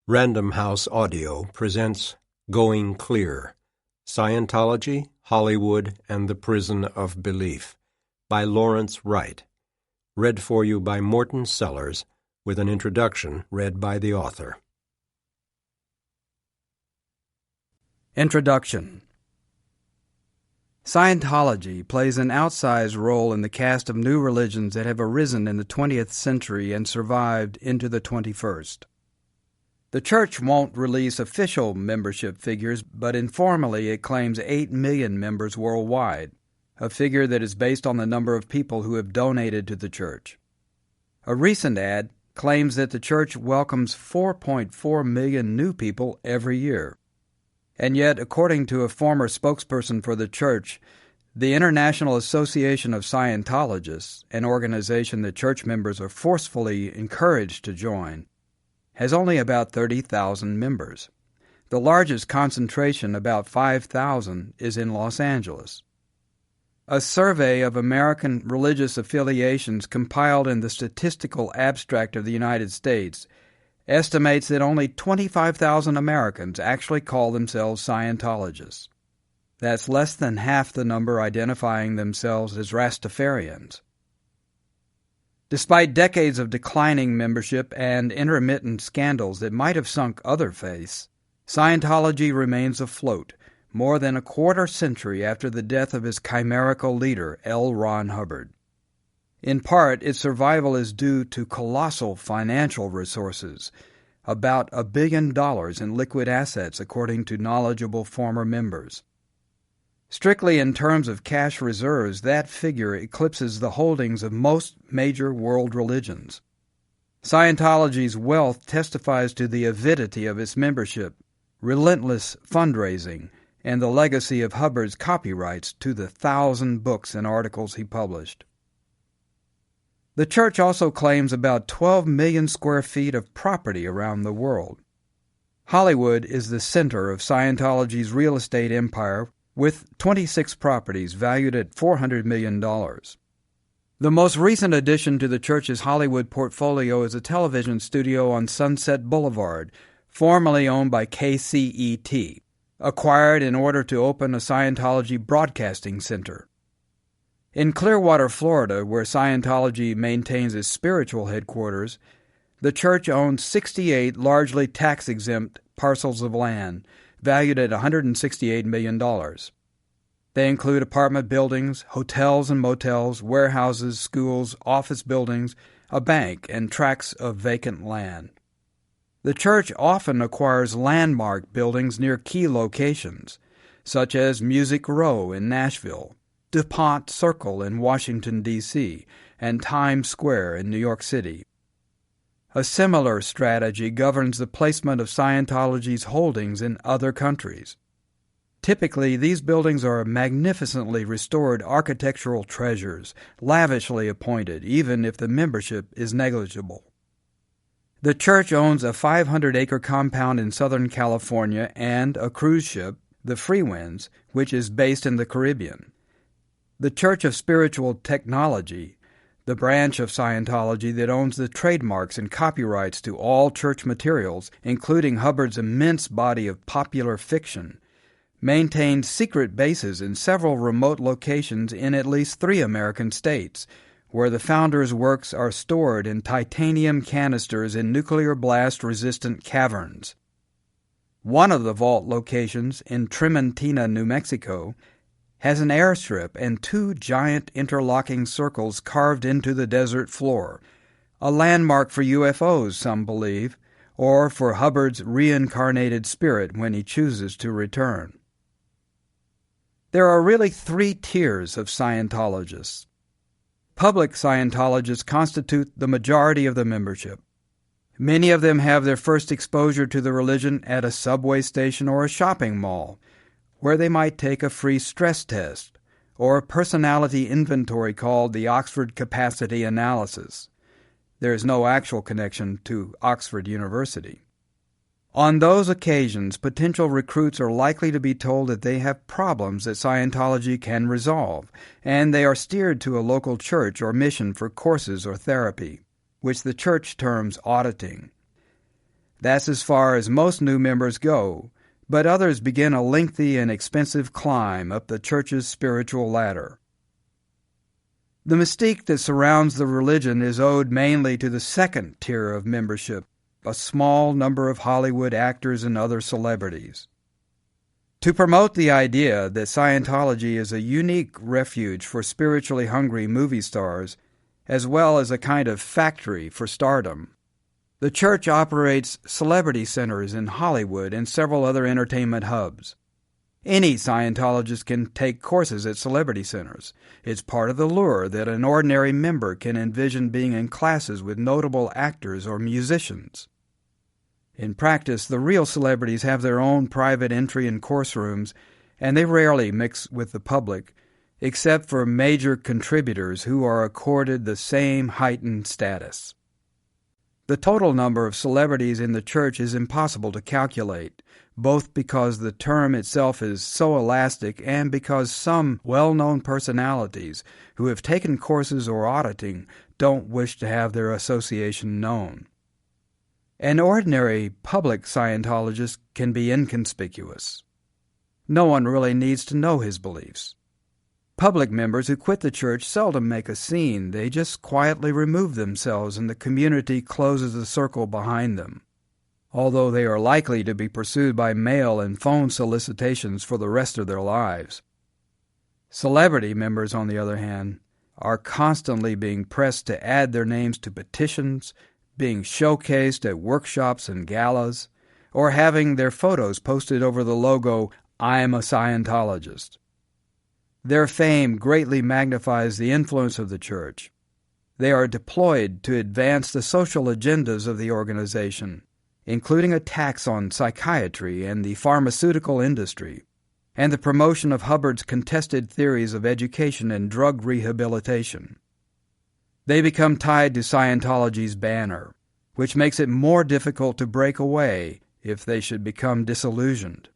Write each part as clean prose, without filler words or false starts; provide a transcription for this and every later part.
Random House Audio presents Going Clear, Scientology, Hollywood, and the Prison of Belief by Lawrence Wright, read for you by Morton Sellers, with an introduction read by the author. Introduction. Scientology plays an outsized role in the cast of new religions that have arisen in the 20th century and survived into the 21st. The Church won't release official membership figures, but informally it claims 8 million members worldwide, a figure that is based on the number of people who have donated to the Church. A recent ad claims that the Church welcomes 4.4 million new people every year. And yet, according to a former spokesperson for the Church, the International Association of Scientologists, an organization that Church members are forcefully encouraged to join, has only about 30,000 members. The largest concentration, about 5,000, is in Los Angeles. A survey of American religious affiliations compiled in the Statistical Abstract of the United States estimates that only 25,000 Americans actually call themselves Scientologists. That's less than half the number identifying themselves as Rastafarians. Despite decades of declining membership and intermittent scandals that might have sunk other faiths, Scientology remains afloat more than a quarter century after the death of its chimerical leader, L. Ron Hubbard. In part, its survival is due to colossal financial resources, about $1 billion in liquid assets, according to knowledgeable former members. Strictly in terms of cash reserves, that figure eclipses the holdings of most major world religions. Scientology's wealth testifies to the avidity of its membership, relentless fundraising, and the legacy of Hubbard's copyrights to the 1,000 books and articles he published. The Church also claims about 12 million square feet of property around the world. Hollywood is the center of Scientology's real estate empire, with 26 properties valued at $400 million. The most recent addition to the Church's Hollywood portfolio is a television studio on Sunset Boulevard, formerly owned by KCET, acquired in order to open a Scientology broadcasting center. In Clearwater, Florida, where Scientology maintains its spiritual headquarters, the Church owns 68 largely tax-exempt parcels of land, valued at $168 million. They include apartment buildings, hotels and motels, warehouses, schools, office buildings, a bank, and tracts of vacant land. The Church often acquires landmark buildings near key locations, such as Music Row in Nashville, DuPont Circle in Washington, D.C., and Times Square in New York City. A similar strategy governs the placement of Scientology's holdings in other countries. Typically, these buildings are magnificently restored architectural treasures, lavishly appointed, even if the membership is negligible. The Church owns a 500-acre compound in Southern California and a cruise ship, the Freewinds, which is based in the Caribbean. The Church of Spiritual Technology, the branch of Scientology that owns the trademarks and copyrights to all Church materials, including Hubbard's immense body of popular fiction, maintains secret bases in several remote locations in at least 3 American states, where the founders' works are stored in titanium canisters in nuclear blast-resistant caverns. One of the vault locations, in Trementina, New Mexico, has an airstrip and 2 giant interlocking circles carved into the desert floor, a landmark for UFOs, some believe, or for Hubbard's reincarnated spirit when he chooses to return. There are really 3 tiers of Scientologists. Public Scientologists constitute the majority of the membership. Many of them have their first exposure to the religion at a subway station or a shopping mall, where they might take a free stress test or a personality inventory called the Oxford Capacity Analysis. There is no actual connection to Oxford University. On those occasions, potential recruits are likely to be told that they have problems that Scientology can resolve, and they are steered to a local church or mission for courses or therapy, which the Church terms auditing. That's as far as most new members go, but others begin a lengthy and expensive climb up the church's spiritual ladder. The mystique that surrounds the religion is owed mainly to the second tier of membership, a small number of Hollywood actors and other celebrities. To promote the idea that Scientology is a unique refuge for spiritually hungry movie stars, as well as a kind of factory for stardom, the church operates celebrity centers in Hollywood and several other entertainment hubs. Any Scientologist can take courses at celebrity centers. It's part of the lure that an ordinary member can envision being in classes with notable actors or musicians. In practice, the real celebrities have their own private entry and course rooms, and they rarely mix with the public, except for major contributors who are accorded the same heightened status. The total number of celebrities in the church is impossible to calculate, both because the term itself is so elastic and because some well-known personalities who have taken courses or auditing don't wish to have their association known. An ordinary public Scientologist can be inconspicuous. No one really needs to know his beliefs. Public members who quit the church seldom make a scene. They just quietly remove themselves and the community closes the circle behind them, although they are likely to be pursued by mail and phone solicitations for the rest of their lives. Celebrity members, on the other hand, are constantly being pressed to add their names to petitions, being showcased at workshops and galas, or having their photos posted over the logo, "I'm a Scientologist." Their fame greatly magnifies the influence of the church. They are deployed to advance the social agendas of the organization, including attacks on psychiatry and the pharmaceutical industry, and the promotion of Hubbard's contested theories of education and drug rehabilitation. They become tied to Scientology's banner, which makes it more difficult to break away if they should become disillusioned.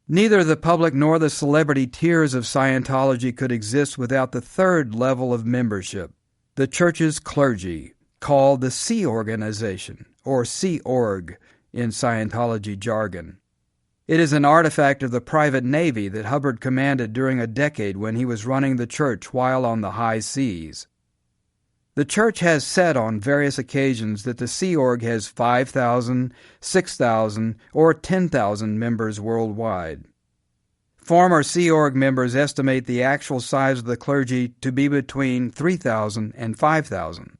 Neither the public nor the celebrity tiers of Scientology could exist without the third level of membership, the church's clergy, called the Sea Organization, or Sea Org in Scientology jargon. It is an artifact of the private navy that Hubbard commanded during a decade when he was running the church while on the high seas. The church has said on various occasions that the Sea Org has 5,000, 6,000, or 10,000 members worldwide. Former Sea Org members estimate the actual size of the clergy to be between 3,000 and 5,000,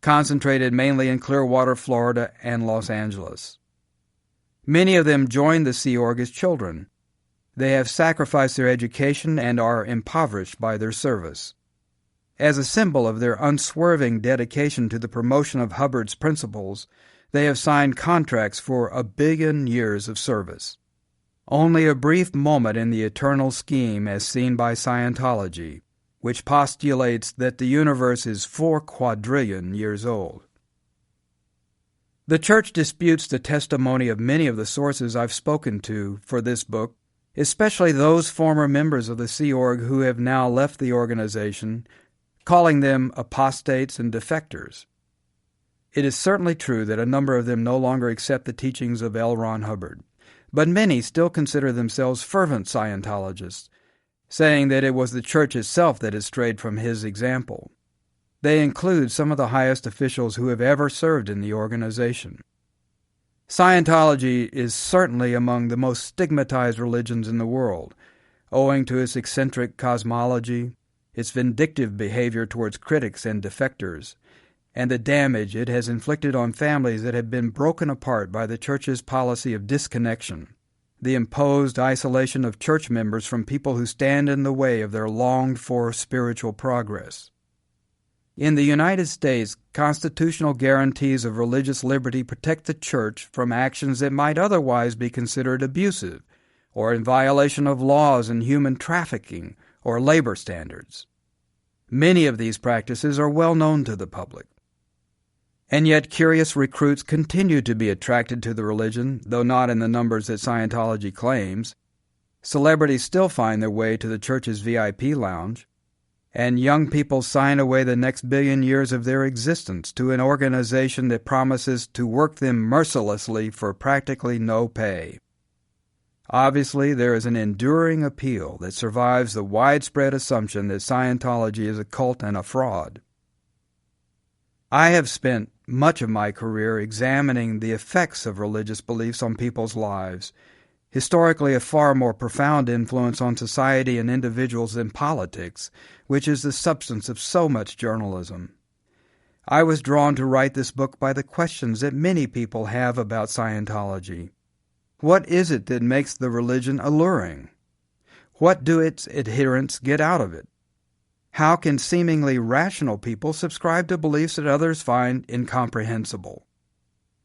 concentrated mainly in Clearwater, Florida, and Los Angeles. Many of them joined the Sea Org as children. They have sacrificed their education and are impoverished by their service. As a symbol of their unswerving dedication to the promotion of Hubbard's principles, they have signed contracts for 1 billion years of service. Only a brief moment in the eternal scheme as seen by Scientology, which postulates that the universe is 4 quadrillion years old. The church disputes the testimony of many of the sources I've spoken to for this book, especially those former members of the Sea Org who have now left the organization, calling them apostates and defectors. It is certainly true that a number of them no longer accept the teachings of L. Ron Hubbard, but many still consider themselves fervent Scientologists, saying that it was the church itself that had strayed from his example. They include some of the highest officials who have ever served in the organization. Scientology is certainly among the most stigmatized religions in the world, owing to its eccentric cosmology, its vindictive behavior towards critics and defectors, and the damage it has inflicted on families that have been broken apart by the church's policy of disconnection, the imposed isolation of church members from people who stand in the way of their longed-for spiritual progress. In the United States, constitutional guarantees of religious liberty protect the church from actions that might otherwise be considered abusive or in violation of laws in human trafficking or labor standards. Many of these practices are well known to the public. And yet curious recruits continue to be attracted to the religion, though not in the numbers that Scientology claims. Celebrities still find their way to the church's VIP lounge, and young people sign away the next billion years of their existence to an organization that promises to work them mercilessly for practically no pay. Obviously, there is an enduring appeal that survives the widespread assumption that Scientology is a cult and a fraud. I have spent much of my career examining the effects of religious beliefs on people's lives, historically a far more profound influence on society and individuals than politics, which is the substance of so much journalism. I was drawn to write this book by the questions that many people have about Scientology. What is it that makes the religion alluring? What do its adherents get out of it? How can seemingly rational people subscribe to beliefs that others find incomprehensible?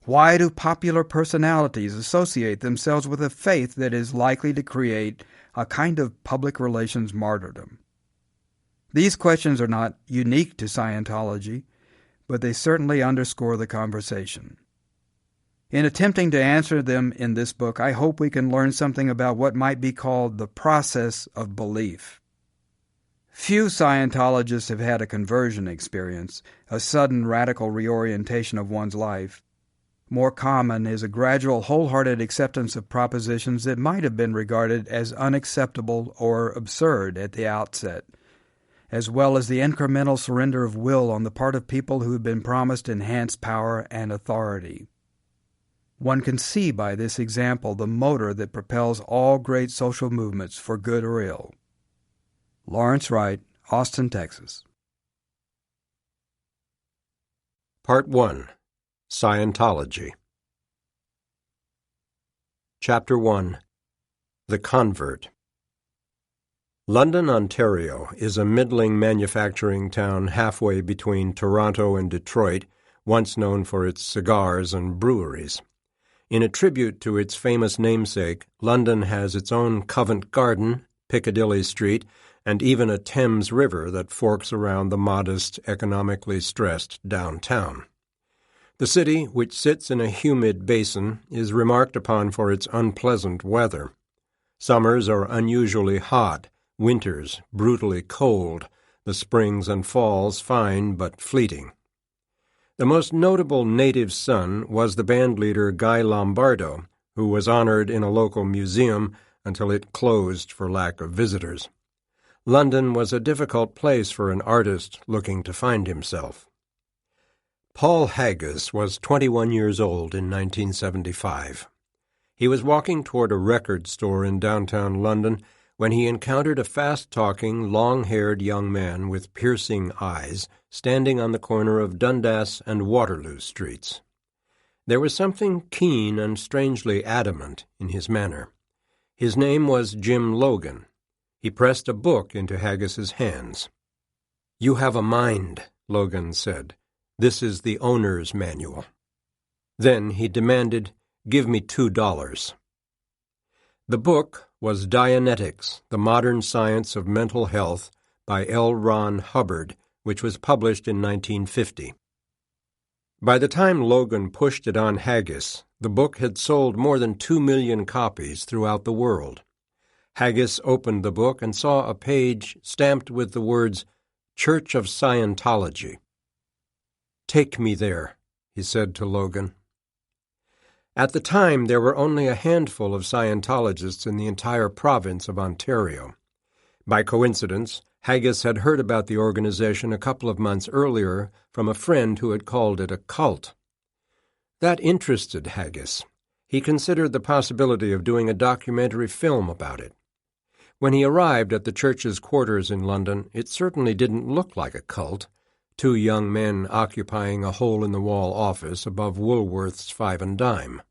Why do popular personalities associate themselves with a faith that is likely to create a kind of public relations martyrdom? These questions are not unique to Scientology, but they certainly underscore the conversation. In attempting to answer them in this book, I hope we can learn something about what might be called the process of belief. Few Scientologists have had a conversion experience, a sudden radical reorientation of one's life. More common is a gradual, wholehearted acceptance of propositions that might have been regarded as unacceptable or absurd at the outset, as well as the incremental surrender of will on the part of people who have been promised enhanced power and authority. One can see by this example the motor that propels all great social movements for good or ill. Lawrence Wright, Austin, Texas. Part 1. Scientology. Chapter 1. The Convert. London, Ontario is a middling manufacturing town halfway between Toronto and Detroit, once known for its cigars and breweries. In a tribute to its famous namesake, London has its own Covent Garden, Piccadilly Street, and even a Thames River that forks around the modest, economically stressed downtown. The city, which sits in a humid basin, is remarked upon for its unpleasant weather. Summers are unusually hot, winters brutally cold, the springs and falls fine but fleeting. The most notable native son was the bandleader Guy Lombardo, who was honored in a local museum until it closed for lack of visitors. London was a difficult place for an artist looking to find himself. Paul Haggis was 21 years old in 1975. He was walking toward a record store in downtown London when he encountered a fast-talking, long-haired young man with piercing eyes standing on the corner of Dundas and Waterloo Streets. There was something keen and strangely adamant in his manner. His name was Jim Logan. He pressed a book into Haggis's hands. "You have a mind," Logan said. "This is the owner's manual." Then he demanded, "Give me $2. The book was Dianetics, the Modern Science of Mental Health by L. Ron Hubbard, which was published in 1950. By the time Logan pushed it on Haggis, the book had sold more than 2 million copies throughout the world. Haggis opened the book and saw a page stamped with the words, "Church of Scientology." "Take me there," he said to Logan. At the time, there were only a handful of Scientologists in the entire province of Ontario. By coincidence, Haggis had heard about the organization a couple of months earlier from a friend who had called it a cult. That interested Haggis. He considered the possibility of doing a documentary film about it. When he arrived at the church's quarters in London, it certainly didn't look like a cult. 2 young men occupying a hole-in-the-wall office above Woolworth's Five and Dime.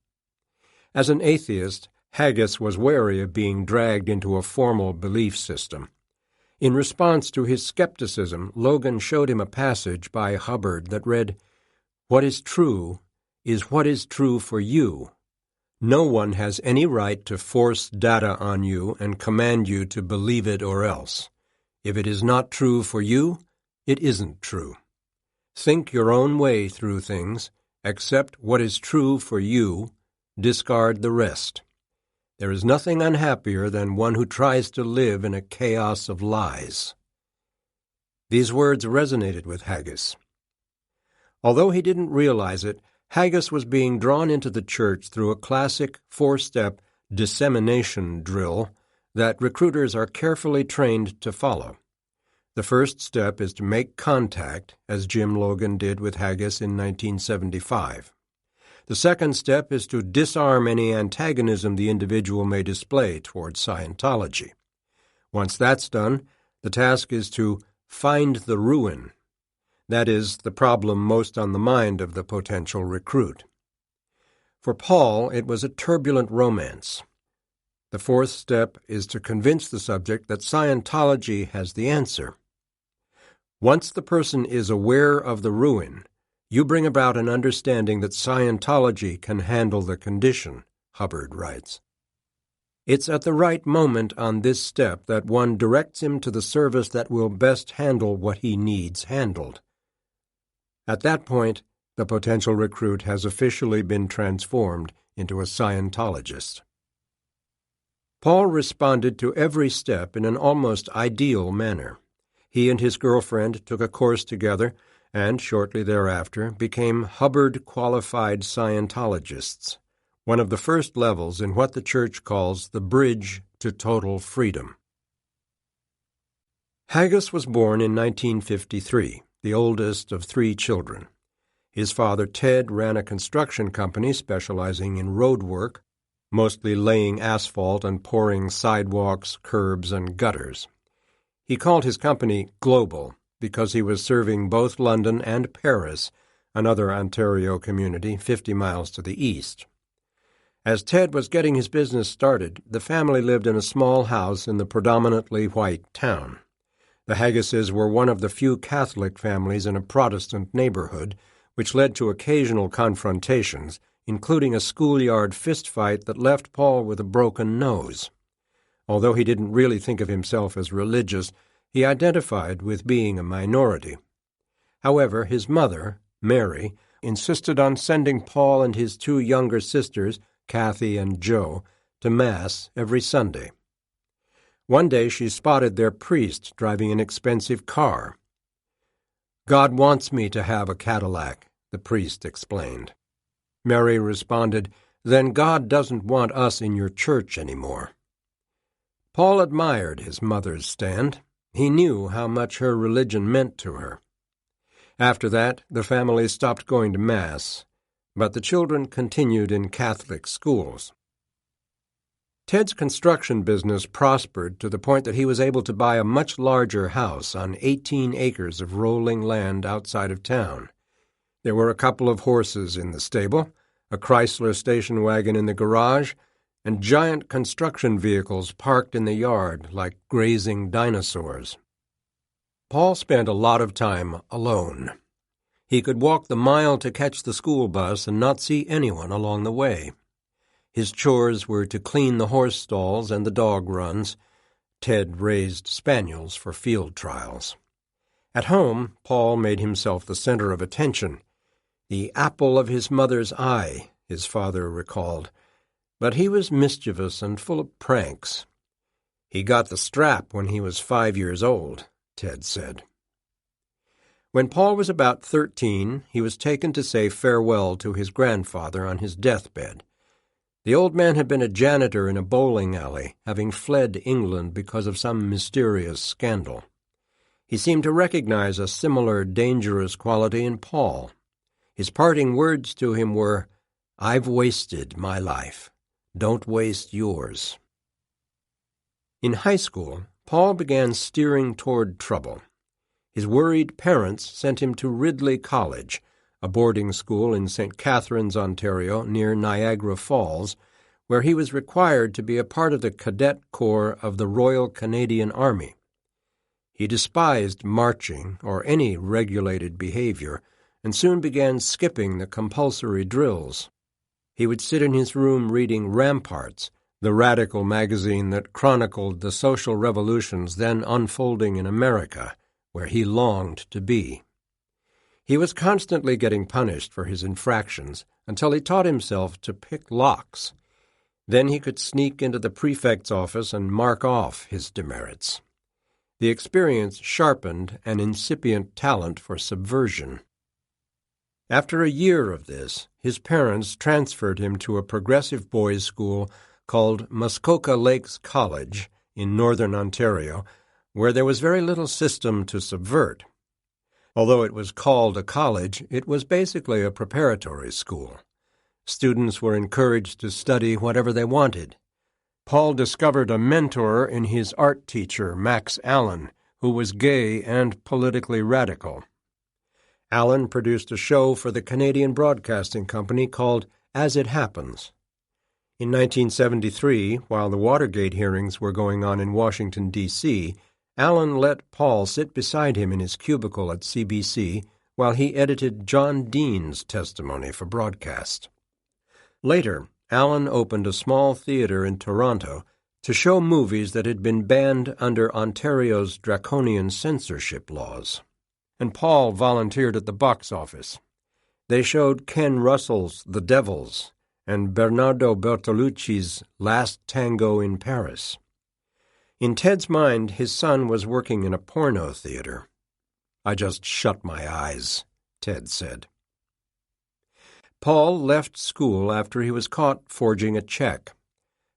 As an atheist, Haggis was wary of being dragged into a formal belief system. In response to his skepticism, Logan showed him a passage by Hubbard that read, "What is true is what is true for you. No one has any right to force data on you and command you to believe it or else. If it is not true for you, it isn't true. Think your own way through things, accept what is true for you, discard the rest. There is nothing unhappier than one who tries to live in a chaos of lies." These words resonated with Haggis. Although he didn't realize it, Haggis was being drawn into the church through a classic four-step dissemination drill that recruiters are carefully trained to follow. The first step is to make contact, as Jim Logan did with Haggis in 1975. The second step is to disarm any antagonism the individual may display towards Scientology. Once that's done, the task is to find the ruin. That is, the problem most on the mind of the potential recruit. For Paul, it was a turbulent romance. The fourth step is to convince the subject that Scientology has the answer. Once the person is aware of the ruin, you bring about an understanding that Scientology can handle the condition, Hubbard writes. It's at the right moment on this step that one directs him to the service that will best handle what he needs handled. At that point, the potential recruit has officially been transformed into a Scientologist. Paul responded to every step in an almost ideal manner. He and his girlfriend took a course together and, shortly thereafter, became Hubbard-qualified Scientologists, one of the first levels in what the Church calls the bridge to total freedom. Haggis was born in 1953, the oldest of 3 children. His father, Ted, ran a construction company specializing in road work, mostly laying asphalt and pouring sidewalks, curbs, and gutters. He called his company Global because he was serving both London and Paris, another Ontario community 50 miles to the east. As Ted was getting his business started, the family lived in a small house in the predominantly white town. The Haggises were one of the few Catholic families in a Protestant neighborhood, which led to occasional confrontations, including a schoolyard fistfight that left Paul with a broken nose. Although he didn't really think of himself as religious, he identified with being a minority. However, his mother, Mary, insisted on sending Paul and his 2 younger sisters, Kathy and Jo, to Mass every Sunday. One day she spotted their priest driving an expensive car. "God wants me to have a Cadillac," the priest explained. Mary responded, "Then God doesn't want us in your church anymore." Paul admired his mother's stand. He knew how much her religion meant to her. After that, the family stopped going to Mass, but the children continued in Catholic schools. Ted's construction business prospered to the point that he was able to buy a much larger house on 18 acres of rolling land outside of town. There were a couple of horses in the stable, a Chrysler station wagon in the garage, and giant construction vehicles parked in the yard like grazing dinosaurs. Paul spent a lot of time alone. He could walk the mile to catch the school bus and not see anyone along the way. His chores were to clean the horse stalls and the dog runs. Ted raised spaniels for field trials. At home, Paul made himself the center of attention. The apple of his mother's eye, his father recalled. But he was mischievous and full of pranks. He got the strap when he was 5 years old, Ted said. When Paul was about 13, he was taken to say farewell to his grandfather on his deathbed. The old man had been a janitor in a bowling alley, having fled England because of some mysterious scandal. He seemed to recognize a similar dangerous quality in Paul. His parting words to him were, "I've wasted my life. Don't waste yours." In high school, Paul began steering toward trouble. His worried parents sent him to Ridley College, a boarding school in St. Catharines, Ontario, near Niagara Falls, where he was required to be a part of the Cadet Corps of the Royal Canadian Army. He despised marching or any regulated behavior, and soon began skipping the compulsory drills. He would sit in his room reading Ramparts, the radical magazine that chronicled the social revolutions then unfolding in America, where he longed to be. He was constantly getting punished for his infractions until he taught himself to pick locks. Then he could sneak into the prefect's office and mark off his demerits. The experience sharpened an incipient talent for subversion. After a year of this, his parents transferred him to a progressive boys' school called Muskoka Lakes College in northern Ontario, where there was very little system to subvert. Although it was called a college, it was basically a preparatory school. Students were encouraged to study whatever they wanted. Paul discovered a mentor in his art teacher, Max Allen, who was gay and politically radical. Allen produced a show for the Canadian Broadcasting Company called As It Happens. In 1973, while the Watergate hearings were going on in Washington, D.C., Allen let Paul sit beside him in his cubicle at CBC while he edited John Dean's testimony for broadcast. Later, Allen opened a small theater in Toronto to show movies that had been banned under Ontario's draconian censorship laws. And Paul volunteered at the box office. They showed Ken Russell's The Devils and Bernardo Bertolucci's Last Tango in Paris. In Ted's mind, his son was working in a porno theater. "I just shut my eyes," Ted said. Paul left school after he was caught forging a check.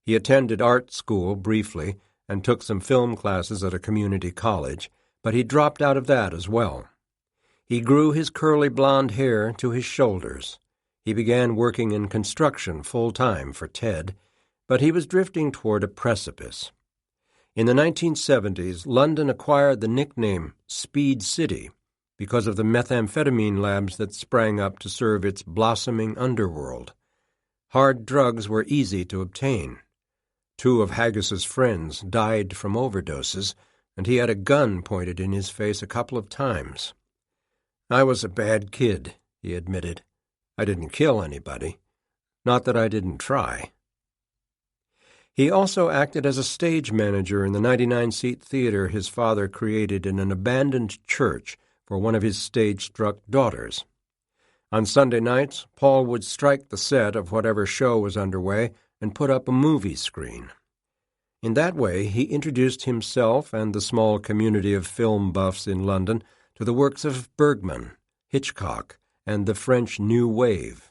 He attended art school briefly and took some film classes at a community college, but he dropped out of that as well. He grew his curly blonde hair to his shoulders. He began working in construction full-time for Ted, but he was drifting toward a precipice. In the 1970s, London acquired the nickname Speed City because of the methamphetamine labs that sprang up to serve its blossoming underworld. Hard drugs were easy to obtain. 2 of Haggis's friends died from overdoses, and he had a gun pointed in his face a couple of times. "I was a bad kid," he admitted. "I didn't kill anybody. Not that I didn't try." He also acted as a stage manager in the 99-seat theater his father created in an abandoned church for one of his stage-struck daughters. On Sunday nights, Paul would strike the set of whatever show was underway and put up a movie screen. In that way, he introduced himself and the small community of film buffs in London to the works of Bergman, Hitchcock, and the French New Wave.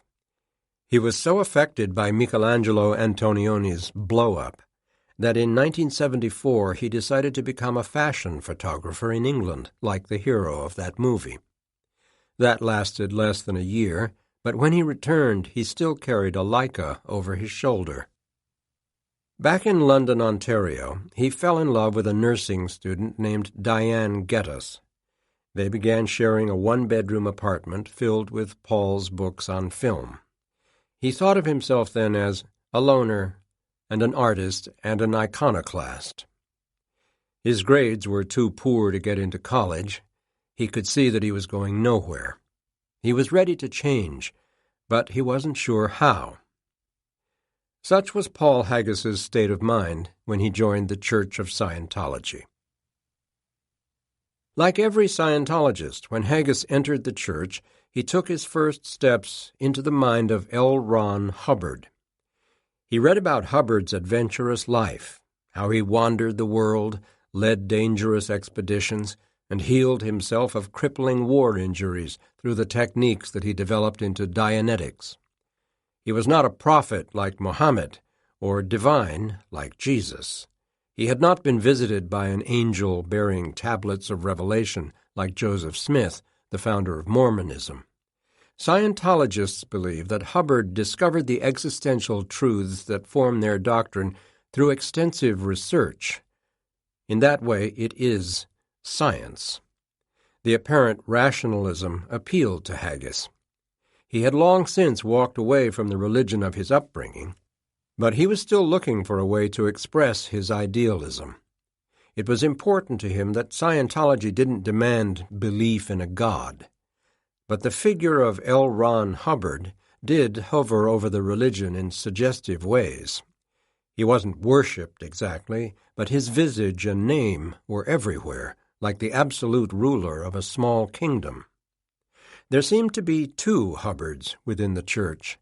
He was so affected by Michelangelo Antonioni's blow-up that in 1974 he decided to become a fashion photographer in England, like the hero of that movie. That lasted less than a year, but when he returned, he still carried a Leica over his shoulder. Back in London, Ontario, he fell in love with a nursing student named Diane Geddes. They began sharing a 1-bedroom apartment filled with Paul's books on film. He thought of himself then as a loner and an artist and an iconoclast. His grades were too poor to get into college. He could see that he was going nowhere. He was ready to change, but he wasn't sure how. Such was Paul Haggis's state of mind when he joined the Church of Scientology. Like every Scientologist, when Haggis entered the church, he took his first steps into the mind of L. Ron Hubbard. He read about Hubbard's adventurous life, how he wandered the world, led dangerous expeditions, and healed himself of crippling war injuries through the techniques that he developed into Dianetics. He was not a prophet like Muhammad, or divine like Jesus. He had not been visited by an angel bearing tablets of revelation like Joseph Smith, the founder of Mormonism. Scientologists believe that Hubbard discovered the existential truths that form their doctrine through extensive research. In that way, it is science. The apparent rationalism appealed to Haggis. He had long since walked away from the religion of his upbringing, but he was still looking for a way to express his idealism. It was important to him that Scientology didn't demand belief in a god. But the figure of L. Ron Hubbard did hover over the religion in suggestive ways. He wasn't worshipped exactly, but his visage and name were everywhere, like the absolute ruler of a small kingdom. There seemed to be 2 Hubbards within the church,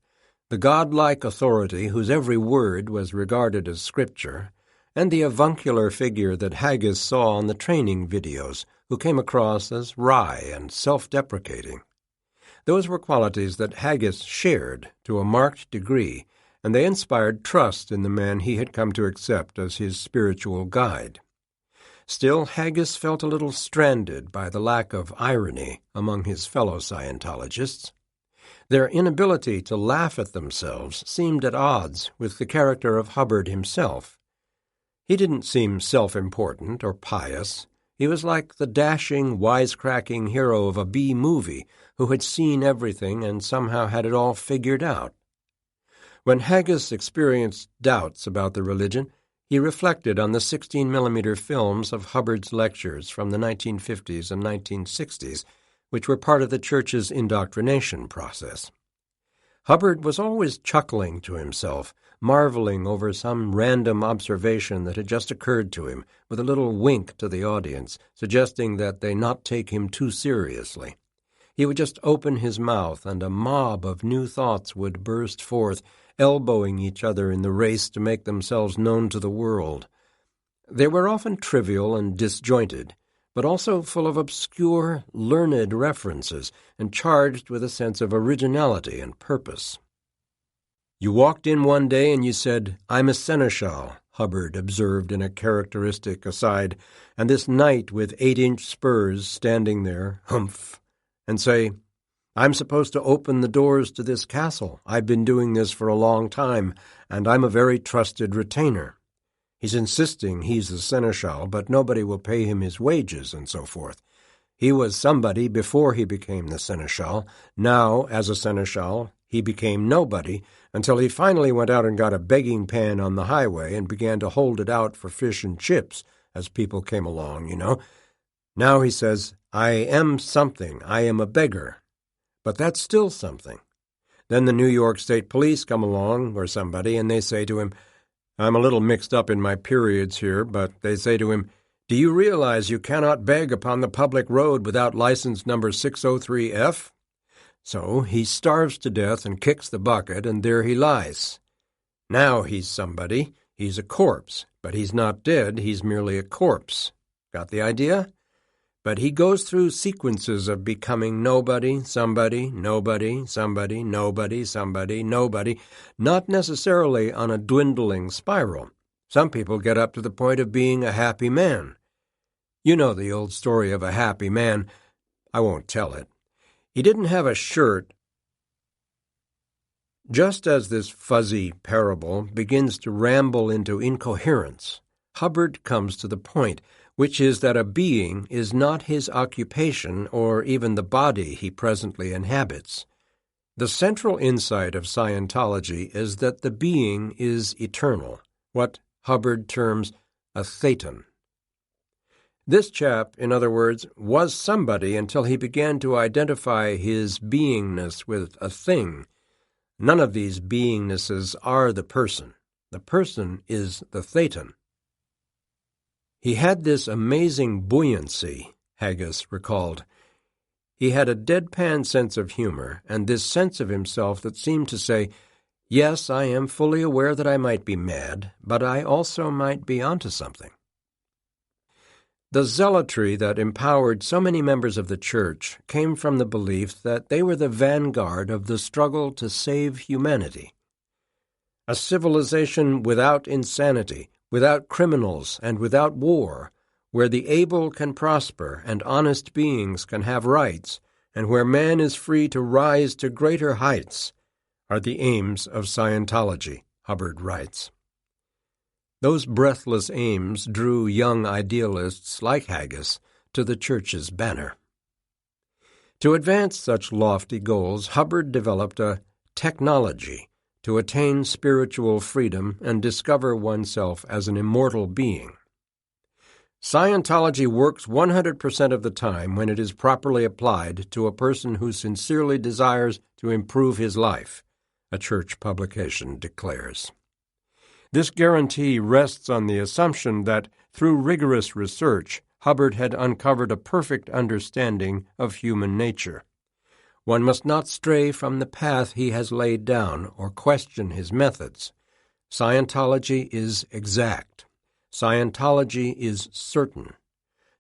the godlike authority whose every word was regarded as scripture, and the avuncular figure that Haggis saw on the training videos, who came across as wry and self-deprecating. Those were qualities that Haggis shared to a marked degree, and they inspired trust in the man he had come to accept as his spiritual guide. Still, Haggis felt a little stranded by the lack of irony among his fellow Scientologists. Their inability to laugh at themselves seemed at odds with the character of Hubbard himself. He didn't seem self-important or pious. He was like the dashing, wisecracking hero of a B-movie who had seen everything and somehow had it all figured out. When Haggis experienced doubts about the religion, he reflected on the 16mm films of Hubbard's lectures from the 1950s and 1960s, which were part of the Church's indoctrination process. Hubbard was always chuckling to himself, marveling over some random observation that had just occurred to him, with a little wink to the audience, suggesting that they not take him too seriously. He would just open his mouth, and a mob of new thoughts would burst forth, elbowing each other in the race to make themselves known to the world. They were often trivial and disjointed, but also full of obscure, learned references and charged with a sense of originality and purpose. "You walked in one day and you said, 'I'm a seneschal,'" Hubbard observed in a characteristic aside, "and this knight with 8-inch spurs standing there, humph, and say, 'I'm supposed to open the doors to this castle. I've been doing this for a long time, and I'm a very trusted retainer. He's insisting he's a seneschal, but nobody will pay him his wages,' and so forth. He was somebody before he became the seneschal. Now, as a seneschal, he became nobody, until he finally went out and got a begging pan on the highway and began to hold it out for fish and chips as people came along, you know. Now he says, 'I am something. I am a beggar.' But that's still something. Then the New York State Police come along, or somebody, and they say to him, I'm a little mixed up in my periods here, but they say to him, 'Do you realize you cannot beg upon the public road without license number 603F?' So he starves to death and kicks the bucket, and there he lies. Now he's somebody. He's a corpse, but he's not dead. He's merely a corpse. Got the idea? But he goes through sequences of becoming nobody, somebody, nobody, somebody, nobody, somebody, nobody, not necessarily on a dwindling spiral. Some people get up to the point of being a happy man. You know the old story of a happy man. I won't tell it. He didn't have a shirt. Just as this fuzzy parable begins to ramble into incoherence, Hubbard comes to the point, which is that a being is not his occupation or even the body he presently inhabits. The central insight of Scientology is that the being is eternal, what Hubbard terms a thetan. This chap, in other words, was somebody until he began to identify his beingness with a thing. None of these beingnesses are the person. The person is the thetan. He had this amazing buoyancy, Haggis recalled. He had a deadpan sense of humor, and this sense of himself that seemed to say, yes, I am fully aware that I might be mad, but I also might be onto something. The zealotry that empowered so many members of the Church came from the belief that they were the vanguard of the struggle to save humanity. A civilization without insanity, without criminals, and without war, where the able can prosper and honest beings can have rights, and where man is free to rise to greater heights, are the aims of Scientology, Hubbard writes. Those breathless aims drew young idealists like Haggis to the Church's banner. To advance such lofty goals, Hubbard developed a technology to attain spiritual freedom and discover oneself as an immortal being. Scientology works 100% of the time when it is properly applied to a person who sincerely desires to improve his life, a Church publication declares. This guarantee rests on the assumption that, through rigorous research, Hubbard had uncovered a perfect understanding of human nature. One must not stray from the path he has laid down or question his methods. Scientology is exact. Scientology is certain.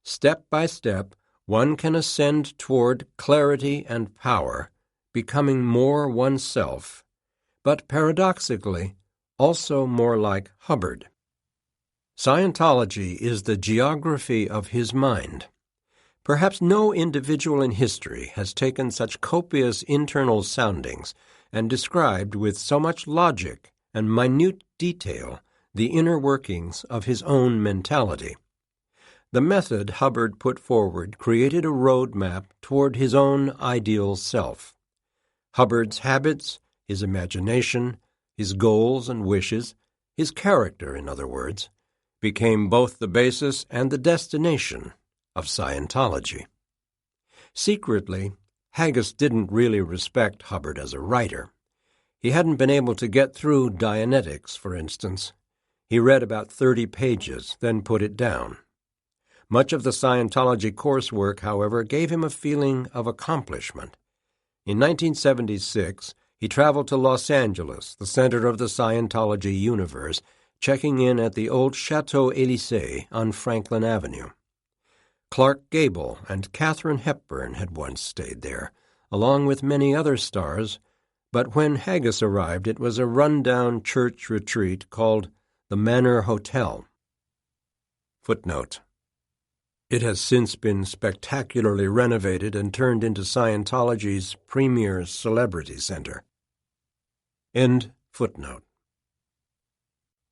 Step by step, one can ascend toward clarity and power, becoming more oneself, but paradoxically, also more like Hubbard. Scientology is the geography of his mind. Perhaps no individual in history has taken such copious internal soundings and described with so much logic and minute detail the inner workings of his own mentality. The method Hubbard put forward created a roadmap toward his own ideal self. Hubbard's habits, his imagination, his goals and wishes, his character, in other words, became both the basis and the destination of Scientology. Secretly, Haggis didn't really respect Hubbard as a writer. He hadn't been able to get through Dianetics, for instance. He read about 30 pages, then put it down. Much of the Scientology coursework, however, gave him a feeling of accomplishment. In 1976, he traveled to Los Angeles, the center of the Scientology universe, checking in at the old Chateau Élysée on Franklin Avenue. Clark Gable and Katharine Hepburn had once stayed there, along with many other stars, but when Haggis arrived it was a run-down church retreat called the Manor Hotel. Footnote: It has since been spectacularly renovated and turned into Scientology's premier celebrity center. End footnote.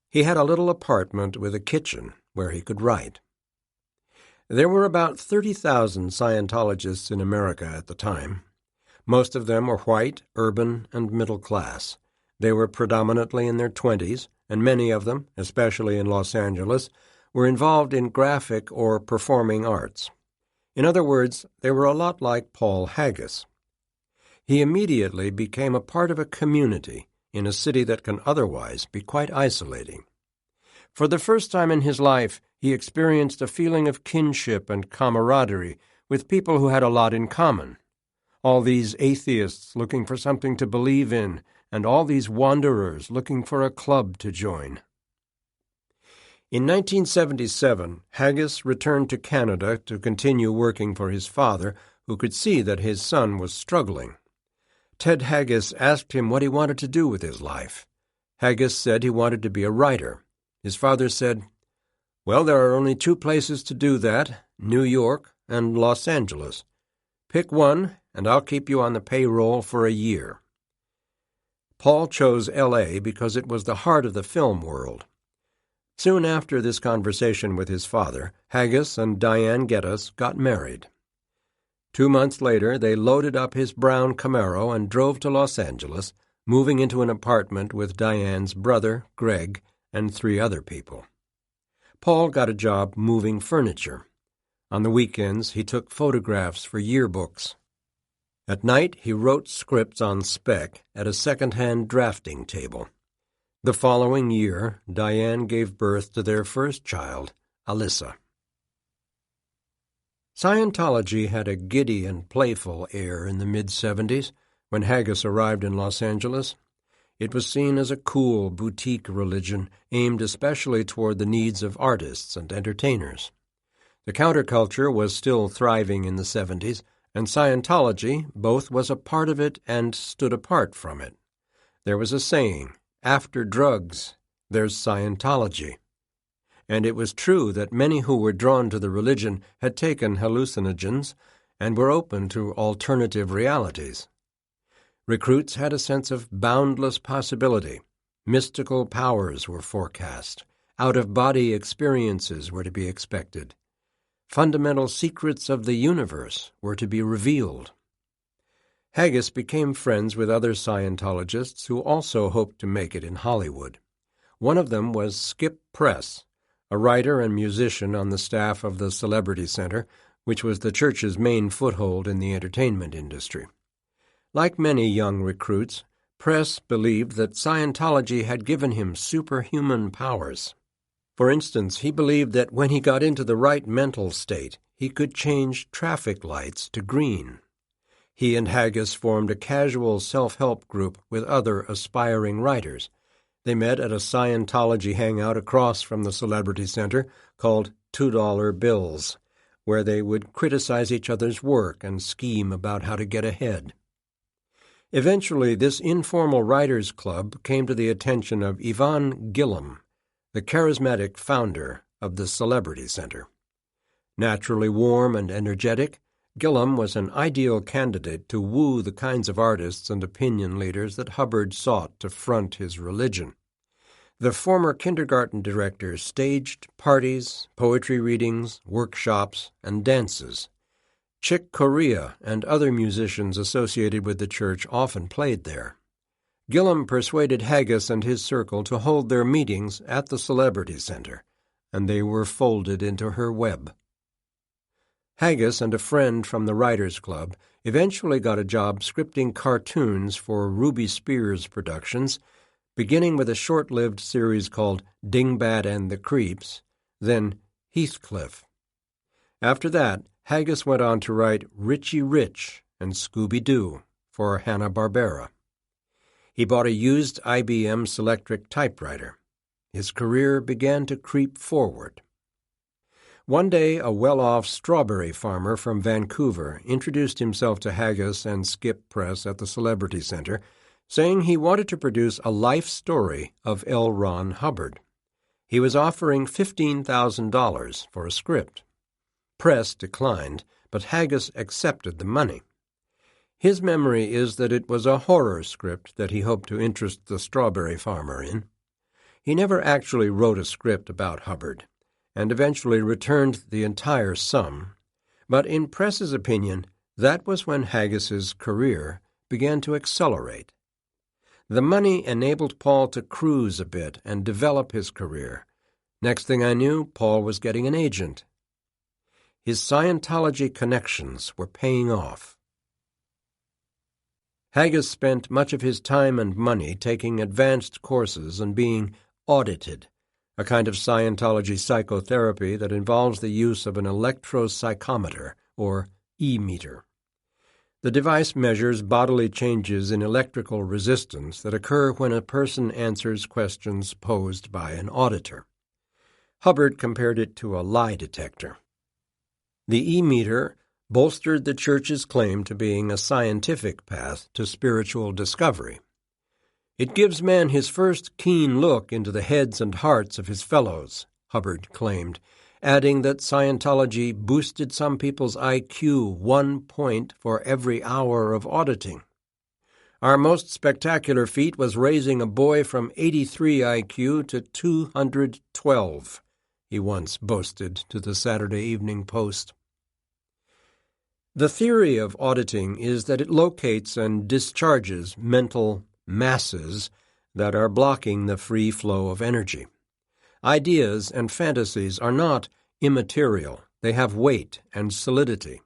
He had a little apartment with a kitchen where he could write. There were about 30,000 Scientologists in America at the time. Most of them were white, urban, and middle class. They were predominantly in their 20s, and many of them, especially in Los Angeles, were involved in graphic or performing arts. In other words, they were a lot like Paul Haggis. He immediately became a part of a community in a city that can otherwise be quite isolating. For the first time in his life, he experienced a feeling of kinship and camaraderie with people who had a lot in common. All these atheists looking for something to believe in, and all these wanderers looking for a club to join. In 1977, Haggis returned to Canada to continue working for his father, who could see that his son was struggling. Ted Haggis asked him what he wanted to do with his life. Haggis said he wanted to be a writer. His father said, "Well, there are only two places to do that, New York and Los Angeles. Pick one, and I'll keep you on the payroll for a year." Paul chose L.A. because it was the heart of the film world. Soon after this conversation with his father, Haggis and Diane Geddes got married. 2 months later, they loaded up his brown Camaro and drove to Los Angeles, moving into an apartment with Diane's brother, Greg, and 3 other people. Paul got a job moving furniture. On the weekends, he took photographs for yearbooks. At night, he wrote scripts on spec at a second-hand drafting table. The following year, Diane gave birth to their first child, Alyssa. Scientology had a giddy and playful air in the mid-'70s when Haggis arrived in Los Angeles. It was seen as a cool, boutique religion aimed especially toward the needs of artists and entertainers. The counterculture was still thriving in the 70s, and Scientology both was a part of it and stood apart from it. There was a saying, "After drugs, there's Scientology." And it was true that many who were drawn to the religion had taken hallucinogens and were open to alternative realities. Recruits had a sense of boundless possibility. Mystical powers were forecast. Out-of-body experiences were to be expected. Fundamental secrets of the universe were to be revealed. Haggis became friends with other Scientologists who also hoped to make it in Hollywood. One of them was Skip Press, a writer and musician on the staff of the Celebrity Center, which was the church's main foothold in the entertainment industry. Like many young recruits, Press believed that Scientology had given him superhuman powers. For instance, he believed that when he got into the right mental state, he could change traffic lights to green. He and Haggis formed a casual self-help group with other aspiring writers. They met at a Scientology hangout across from the Celebrity Center called $2 Bills, where they would criticize each other's work and scheme about how to get ahead. Eventually, this informal writers' club came to the attention of Ivan Gillam, the charismatic founder of the Celebrity Center. Naturally warm and energetic, Gillam was an ideal candidate to woo the kinds of artists and opinion leaders that Hubbard sought to front his religion. The former kindergarten director staged parties, poetry readings, workshops, and dances. Chick Corea and other musicians associated with the church often played there. Gillam persuaded Haggis and his circle to hold their meetings at the Celebrity Center, and they were folded into her web. Haggis and a friend from the Writers' Club eventually got a job scripting cartoons for Ruby Spears Productions, beginning with a short-lived series called Dingbat and the Creeps, then Heathcliff. After that, Haggis went on to write Richie Rich and Scooby-Doo for Hanna-Barbera. He bought a used IBM Selectric typewriter. His career began to creep forward. One day, a well-off strawberry farmer from Vancouver introduced himself to Haggis and Skip Press at the Celebrity Center, saying he wanted to produce a life story of L. Ron Hubbard. He was offering $15,000 for a script. Press declined, but Haggis accepted the money. His memory is that it was a horror script that he hoped to interest the strawberry farmer in. He never actually wrote a script about Hubbard, and eventually returned the entire sum, but in Press's opinion, that was when Haggis's career began to accelerate. The money enabled Paul to cruise a bit and develop his career. Next thing I knew, Paul was getting an agent. His Scientology connections were paying off. Haggis spent much of his time and money taking advanced courses and being audited, a kind of Scientology psychotherapy that involves the use of an electropsychometer, or E-meter. The device measures bodily changes in electrical resistance that occur when a person answers questions posed by an auditor. Hubbard compared it to a lie detector. The E-meter bolstered the Church's claim to being a scientific path to spiritual discovery. It gives man his first keen look into the heads and hearts of his fellows, Hubbard claimed, adding that Scientology boosted some people's IQ 1 point for every hour of auditing. Our most spectacular feat was raising a boy from 83 IQ to 212, he once boasted to the Saturday Evening Post. The theory of auditing is that it locates and discharges mental masses that are blocking the free flow of energy. Ideas and fantasies are not immaterial. They have weight and solidity.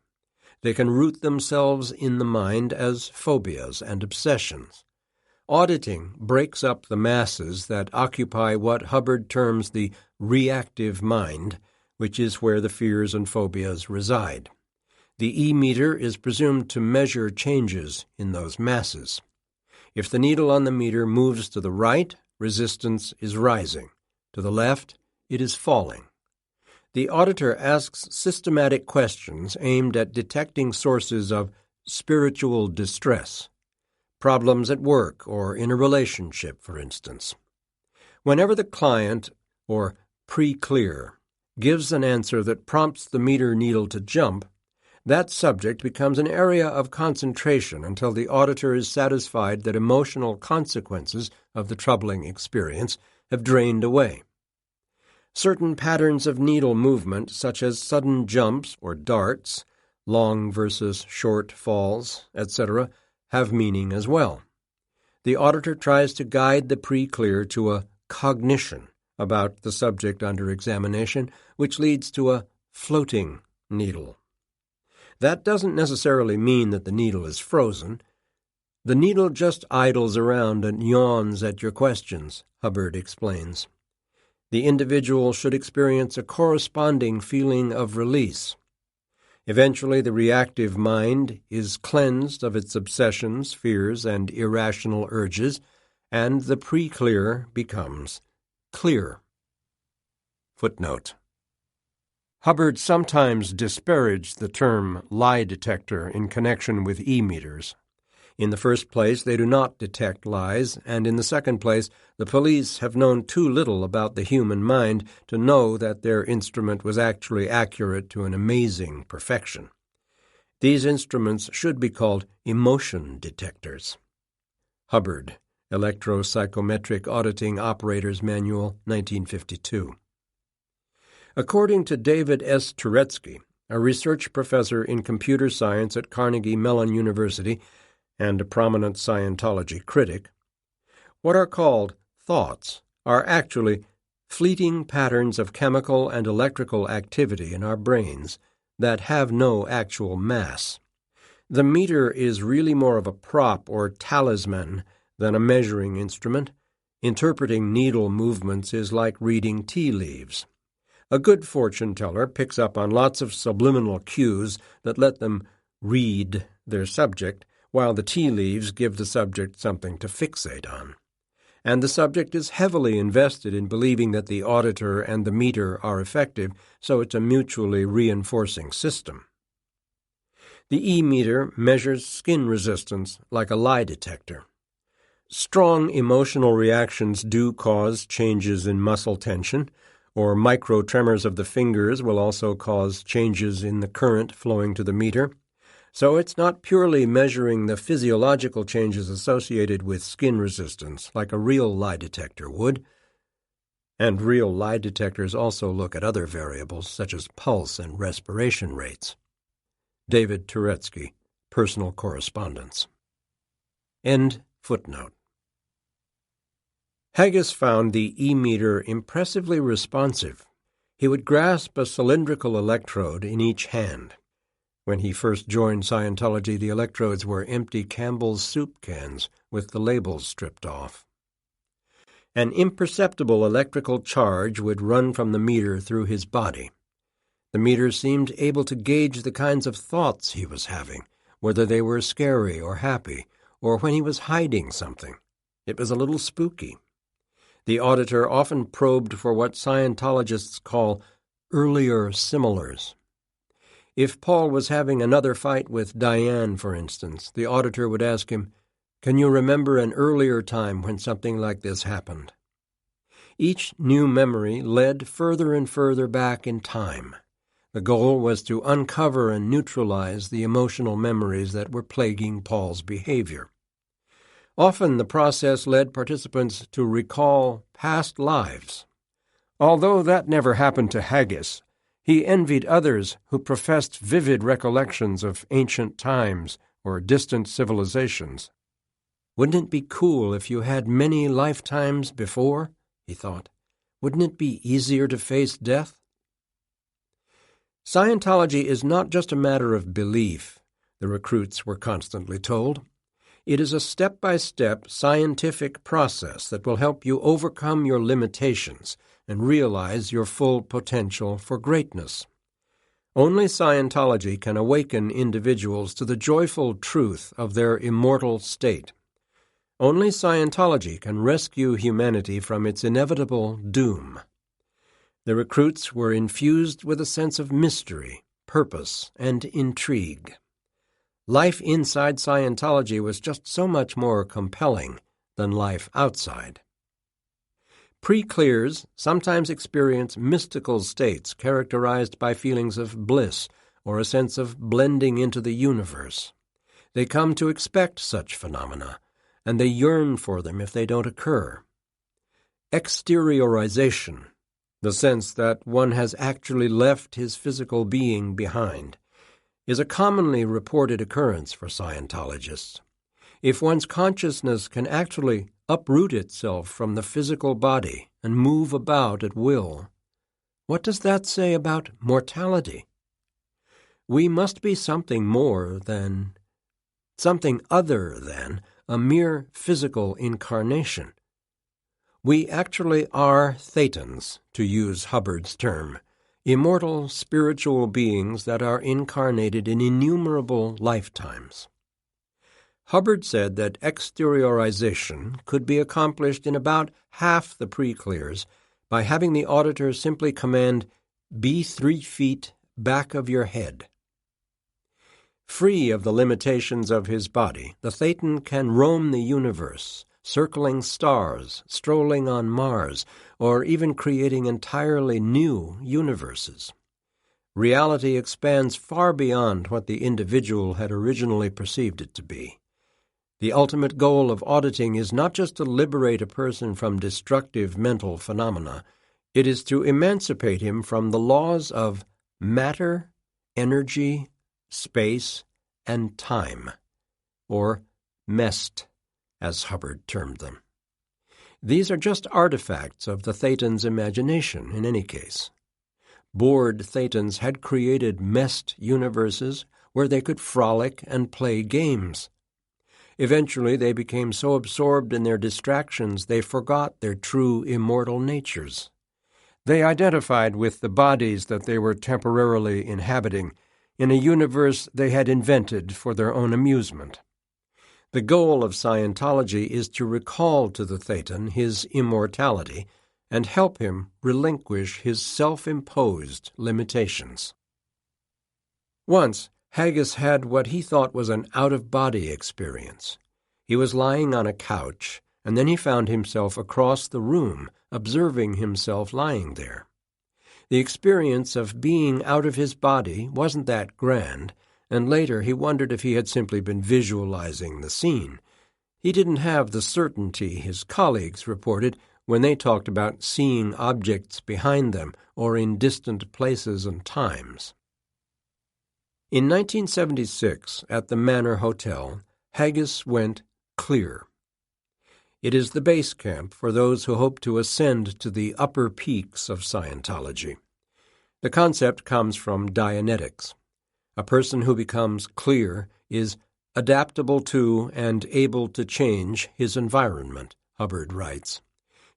They can root themselves in the mind as phobias and obsessions. Auditing breaks up the masses that occupy what Hubbard terms the reactive mind, which is where the fears and phobias reside. The E-meter is presumed to measure changes in those masses. If the needle on the meter moves to the right, resistance is rising. To the left, it is falling. The auditor asks systematic questions aimed at detecting sources of spiritual distress, problems at work or in a relationship, for instance. Whenever the client, or pre-clear, gives an answer that prompts the meter needle to jump, that subject becomes an area of concentration until the auditor is satisfied that emotional consequences of the troubling experience have drained away. Certain patterns of needle movement, such as sudden jumps or darts, long versus short falls, etc., have meaning as well. The auditor tries to guide the pre-clear to a cognition about the subject under examination, which leads to a floating needle. That doesn't necessarily mean that the needle is frozen. The needle just idles around and yawns at your questions, Hubbard explains. The individual should experience a corresponding feeling of release. Eventually, the reactive mind is cleansed of its obsessions, fears, and irrational urges, and the pre-clear becomes clear. Footnote. Hubbard sometimes disparaged the term lie detector in connection with e-meters. In the first place, they do not detect lies, and in the second place, the police have known too little about the human mind to know that their instrument was actually accurate to an amazing perfection. These instruments should be called emotion detectors. Hubbard, Electro-Psychometric Auditing Operator's Manual, 1952. According to David S. Turetsky, a research professor in computer science at Carnegie Mellon University and a prominent Scientology critic, what are called thoughts are actually fleeting patterns of chemical and electrical activity in our brains that have no actual mass. The meter is really more of a prop or talisman than a measuring instrument. Interpreting needle movements is like reading tea leaves. A good fortune teller picks up on lots of subliminal cues that let them read their subject, while the tea leaves give the subject something to fixate on. And the subject is heavily invested in believing that the auditor and the meter are effective, so it's a mutually reinforcing system. The E-meter measures skin resistance like a lie detector. Strong emotional reactions do cause changes in muscle tension, or micro-tremors of the fingers will also cause changes in the current flowing to the meter. So it's not purely measuring the physiological changes associated with skin resistance like a real lie detector would. And real lie detectors also look at other variables such as pulse and respiration rates. David Turetsky, Personal Correspondence. End footnote. Haggis found the E-meter impressively responsive. He would grasp a cylindrical electrode in each hand. When he first joined Scientology, the electrodes were empty Campbell's soup cans with the labels stripped off. An imperceptible electrical charge would run from the meter through his body. The meter seemed able to gauge the kinds of thoughts he was having, whether they were scary or happy, or when he was hiding something. It was a little spooky. The auditor often probed for what Scientologists call earlier similars. If Paul was having another fight with Diane, for instance, the auditor would ask him, "Can you remember an earlier time when something like this happened?" Each new memory led further and further back in time. The goal was to uncover and neutralize the emotional memories that were plaguing Paul's behavior. Often the process led participants to recall past lives. Although that never happened to Haggis, he envied others who professed vivid recollections of ancient times or distant civilizations. Wouldn't it be cool if you had many lifetimes before? He thought. Wouldn't it be easier to face death? Scientology is not just a matter of belief, the recruits were constantly told. It is a step-by-step scientific process that will help you overcome your limitations and realize your full potential for greatness. Only Scientology can awaken individuals to the joyful truth of their immortal state. Only Scientology can rescue humanity from its inevitable doom. The recruits were infused with a sense of mystery, purpose, and intrigue. Life inside Scientology was just so much more compelling than life outside. Pre-clears sometimes experience mystical states characterized by feelings of bliss or a sense of blending into the universe. They come to expect such phenomena, and they yearn for them if they don't occur. Exteriorization, the sense that one has actually left his physical being behind, is a commonly reported occurrence for Scientologists. If one's consciousness can actually uproot itself from the physical body and move about at will, what does that say about mortality? We must be something other than a mere physical incarnation. We actually are thetans, to use Hubbard's term, immortal spiritual beings that are incarnated in innumerable lifetimes. Hubbard said that exteriorization could be accomplished in about half the pre-clears by having the auditor simply command, "Be 3 feet back of your head." Free of the limitations of his body, the Thetan can roam the universe, circling stars, strolling on Mars, or even creating entirely new universes. Reality expands far beyond what the individual had originally perceived it to be. The ultimate goal of auditing is not just to liberate a person from destructive mental phenomena, it is to emancipate him from the laws of matter, energy, space, and time, or MEST, as Hubbard termed them. These are just artifacts of the Thetan's imagination, in any case. Bored Thetans had created MEST universes where they could frolic and play games. Eventually they became so absorbed in their distractions they forgot their true immortal natures. They identified with the bodies that they were temporarily inhabiting in a universe they had invented for their own amusement. The goal of Scientology is to recall to the Thetan his immortality and help him relinquish his self-imposed limitations. Once, Haggis had what he thought was an out-of-body experience. He was lying on a couch, and then he found himself across the room, observing himself lying there. The experience of being out of his body wasn't that grand, and later he wondered if he had simply been visualizing the scene. He didn't have the certainty his colleagues reported when they talked about seeing objects behind them or in distant places and times. In 1976, at the Manor Hotel, Haggis went clear. It is the base camp for those who hope to ascend to the upper peaks of Scientology. The concept comes from Dianetics. A person who becomes clear is adaptable to and able to change his environment, Hubbard writes.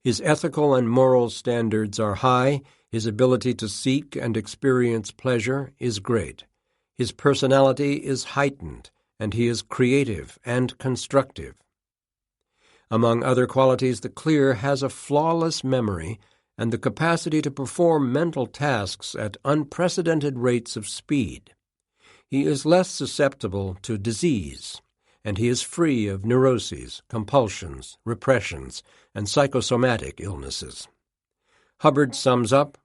His ethical and moral standards are high, his ability to seek and experience pleasure is great. His personality is heightened, and he is creative and constructive. Among other qualities, the clear has a flawless memory and the capacity to perform mental tasks at unprecedented rates of speed. He is less susceptible to disease, and he is free of neuroses, compulsions, repressions, and psychosomatic illnesses. Hubbard sums up,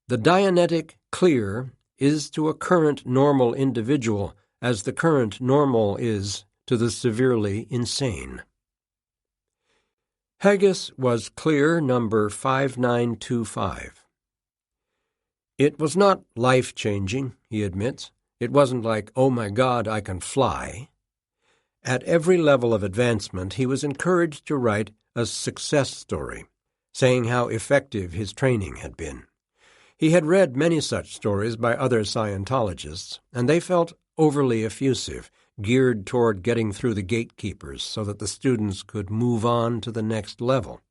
"The Dianetic clear is to a current normal individual as the current normal is to the severely insane." Haggis was clear number 5925. It was not life-changing, he admits. It wasn't like, "Oh my God, I can fly." At every level of advancement, he was encouraged to write a success story, saying how effective his training had been. He had read many such stories by other Scientologists, and they felt overly effusive, geared toward getting through the gatekeepers so that the students could move on to the next level.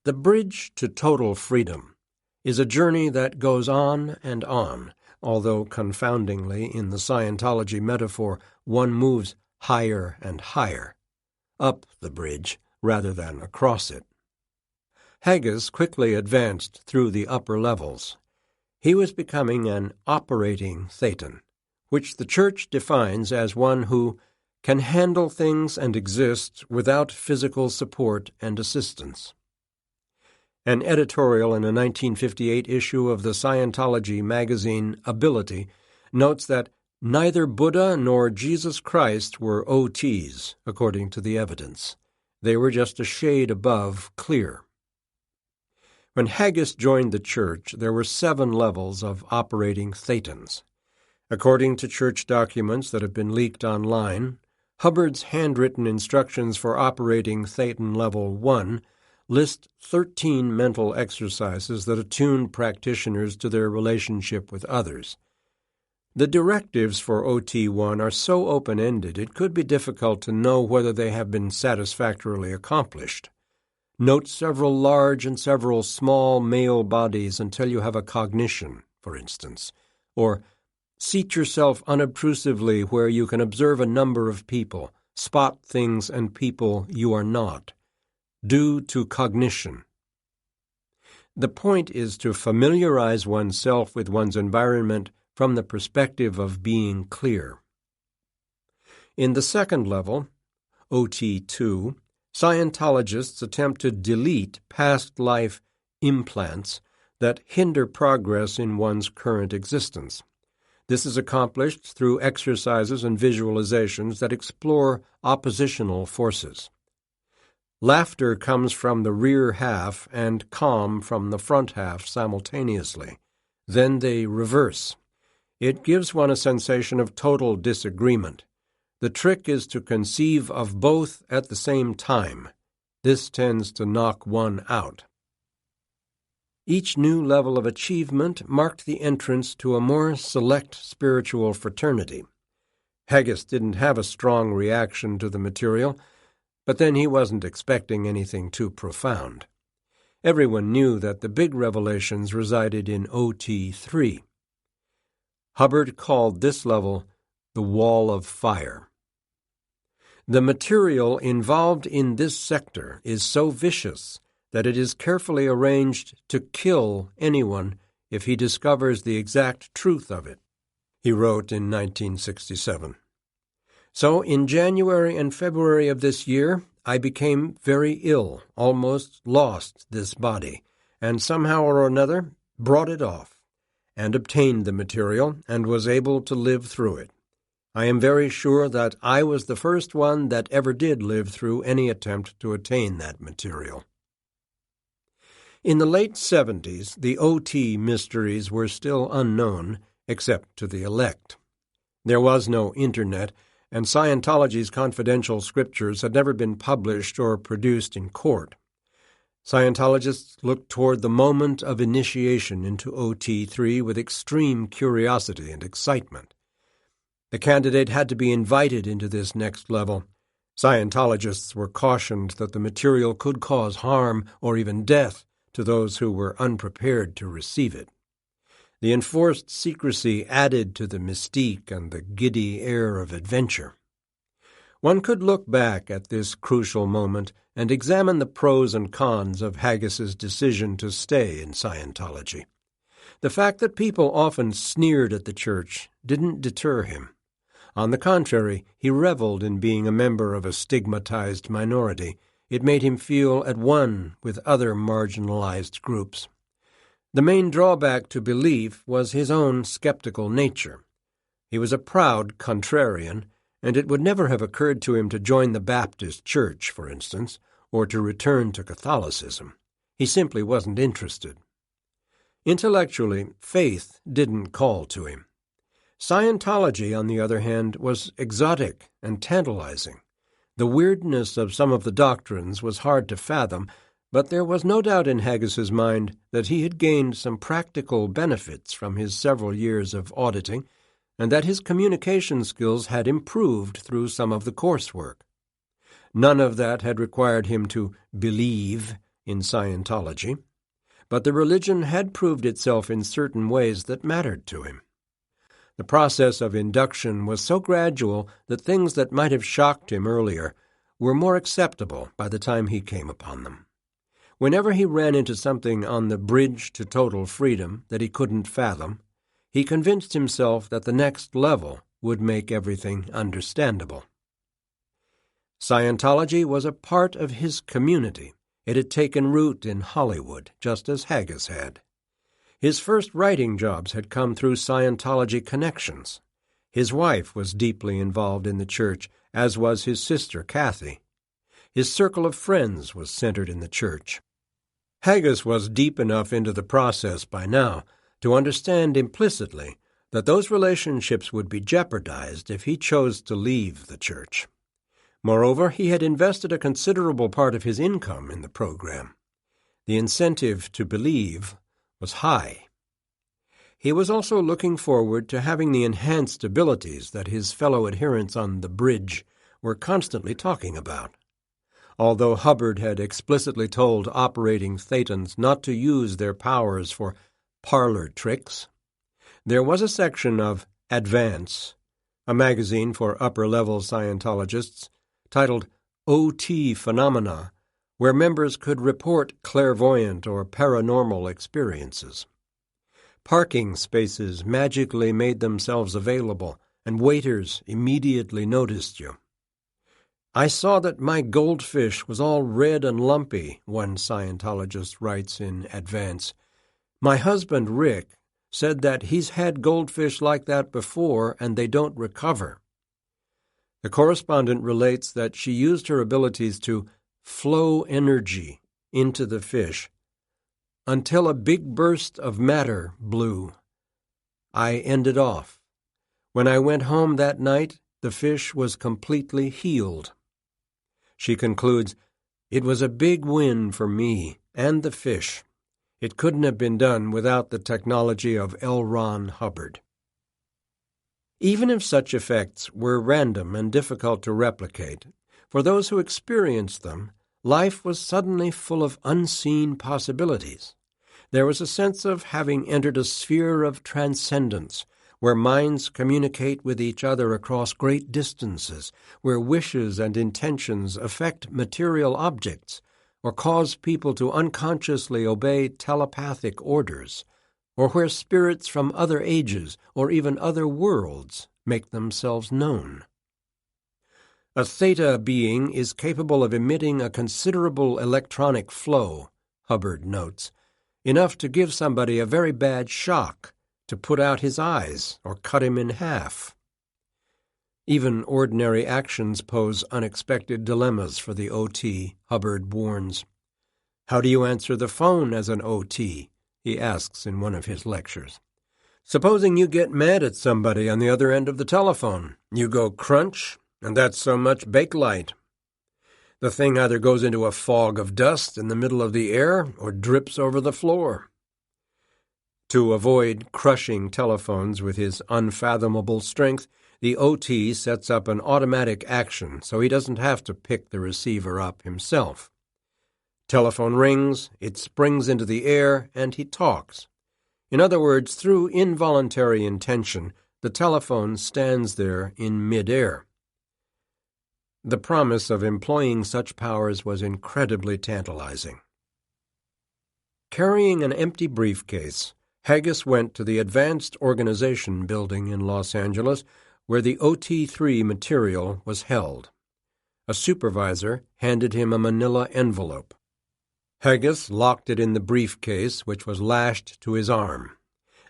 The bridge to total freedom is a journey that goes on, although confoundingly, in the Scientology metaphor, one moves higher and higher, up the bridge rather than across it. Haggis quickly advanced through the upper levels. He was becoming an operating Thetan, which the Church defines as one who can handle things and exist without physical support and assistance. An editorial in a 1958 issue of the Scientology magazine Ability notes that neither Buddha nor Jesus Christ were OTs, according to the evidence. They were just a shade above clear. When Haggis joined the Church, there were 7 levels of operating Thetans. According to Church documents that have been leaked online, Hubbard's handwritten instructions for operating Thetan Level 1 list 13 mental exercises that attune practitioners to their relationship with others. The directives for OT1 are so open-ended it could be difficult to know whether they have been satisfactorily accomplished. Note several large and several small male bodies until you have a cognition, for instance, or Seat yourself unobtrusively where you can observe a number of people, spot things and people you are not. Due to cognition. The point is to familiarize oneself with one's environment from the perspective of being clear. In the second level, OT2, Scientologists attempt to delete past life implants that hinder progress in one's current existence. This is accomplished through exercises and visualizations that explore oppositional forces. Laughter comes from the rear half and calm from the front half simultaneously. Then they reverse. It gives one a sensation of total disagreement. The trick is to conceive of both at the same time. This tends to knock one out. Each new level of achievement marked the entrance to a more select spiritual fraternity. Haggis didn't have a strong reaction to the material, but then he wasn't expecting anything too profound. Everyone knew that the big revelations resided in OT3. Hubbard called this level the Wall of Fire. The material involved in this sector is so vicious that it is carefully arranged to kill anyone if he discovers the exact truth of it, he wrote in 1967. So in January and February of this year, I became very ill, almost lost this body, and somehow or another brought it off, and obtained the material, and was able to live through it. I am very sure that I was the first one that ever did live through any attempt to attain that material. In the late 70s, the OT mysteries were still unknown, except to the elect. There was no Internet, and Scientology's confidential scriptures had never been published or produced in court. Scientologists looked toward the moment of initiation into OT3 with extreme curiosity and excitement. The candidate had to be invited into this next level. Scientologists were cautioned that the material could cause harm or even death to those who were unprepared to receive it. The enforced secrecy added to the mystique and the giddy air of adventure. One could look back at this crucial moment and examine the pros and cons of Haggis's decision to stay in Scientology. The fact that people often sneered at the church didn't deter him. On the contrary, he reveled in being a member of a stigmatized minority. It made him feel at one with other marginalized groups. The main drawback to belief was his own skeptical nature. He was a proud contrarian, and it would never have occurred to him to join the Baptist Church, for instance, or to return to Catholicism. He simply wasn't interested. Intellectually, faith didn't call to him. Scientology, on the other hand, was exotic and tantalizing. The weirdness of some of the doctrines was hard to fathom, but there was no doubt in Haggis's mind that he had gained some practical benefits from his several years of auditing, and that his communication skills had improved through some of the coursework. None of that had required him to believe in Scientology, but the religion had proved itself in certain ways that mattered to him. The process of induction was so gradual that things that might have shocked him earlier were more acceptable by the time he came upon them. Whenever he ran into something on the bridge to total freedom that he couldn't fathom, he convinced himself that the next level would make everything understandable. Scientology was a part of his community. It had taken root in Hollywood, just as Haggis had. His first writing jobs had come through Scientology connections. His wife was deeply involved in the church, as was his sister, Kathy. His circle of friends was centered in the church. Haggis was deep enough into the process by now to understand implicitly that those relationships would be jeopardized if he chose to leave the church. Moreover, he had invested a considerable part of his income in the program. The incentive to believe was high. He was also looking forward to having the enhanced abilities that his fellow adherents on the bridge were constantly talking about. Although Hubbard had explicitly told operating thetans not to use their powers for parlor tricks, there was a section of Advance, a magazine for upper-level Scientologists, titled OT Phenomena, where members could report clairvoyant or paranormal experiences. Parking spaces magically made themselves available, and waiters immediately noticed you. "I saw that my goldfish was all red and lumpy," one Scientologist writes in Advance. "My husband, Rick, said that he's had goldfish like that before and they don't recover." The correspondent relates that she used her abilities to flow energy into the fish until a big burst of matter blew. "I ended off. When I went home that night, the fish was completely healed." She concludes, "It was a big win for me and the fish. It couldn't have been done without the technology of L. Ron Hubbard." Even if such effects were random and difficult to replicate, for those who experienced them, life was suddenly full of unseen possibilities. There was a sense of having entered a sphere of transcendence, where minds communicate with each other across great distances, where wishes and intentions affect material objects, or cause people to unconsciously obey telepathic orders, or where spirits from other ages or even other worlds make themselves known. A theta being is capable of emitting a considerable electronic flow, Hubbard notes, enough to give somebody a very bad shock, to put out his eyes or cut him in half. Even ordinary actions pose unexpected dilemmas for the OT, Hubbard warns. "How do you answer the phone as an OT?" he asks in one of his lectures. "Supposing you get mad at somebody on the other end of the telephone. You go crunch, and that's so much bakelite. The thing either goes into a fog of dust in the middle of the air or drips over the floor." To avoid crushing telephones with his unfathomable strength, the OT sets up an automatic action so he doesn't have to pick the receiver up himself. Telephone rings, it springs into the air, and he talks. In other words, through involuntary intention, the telephone stands there in midair. The promise of employing such powers was incredibly tantalizing. Carrying an empty briefcase, Haggis went to the Advanced Organization building in Los Angeles, where the OT3 material was held. A supervisor handed him a manila envelope. Haggis locked it in the briefcase, which was lashed to his arm.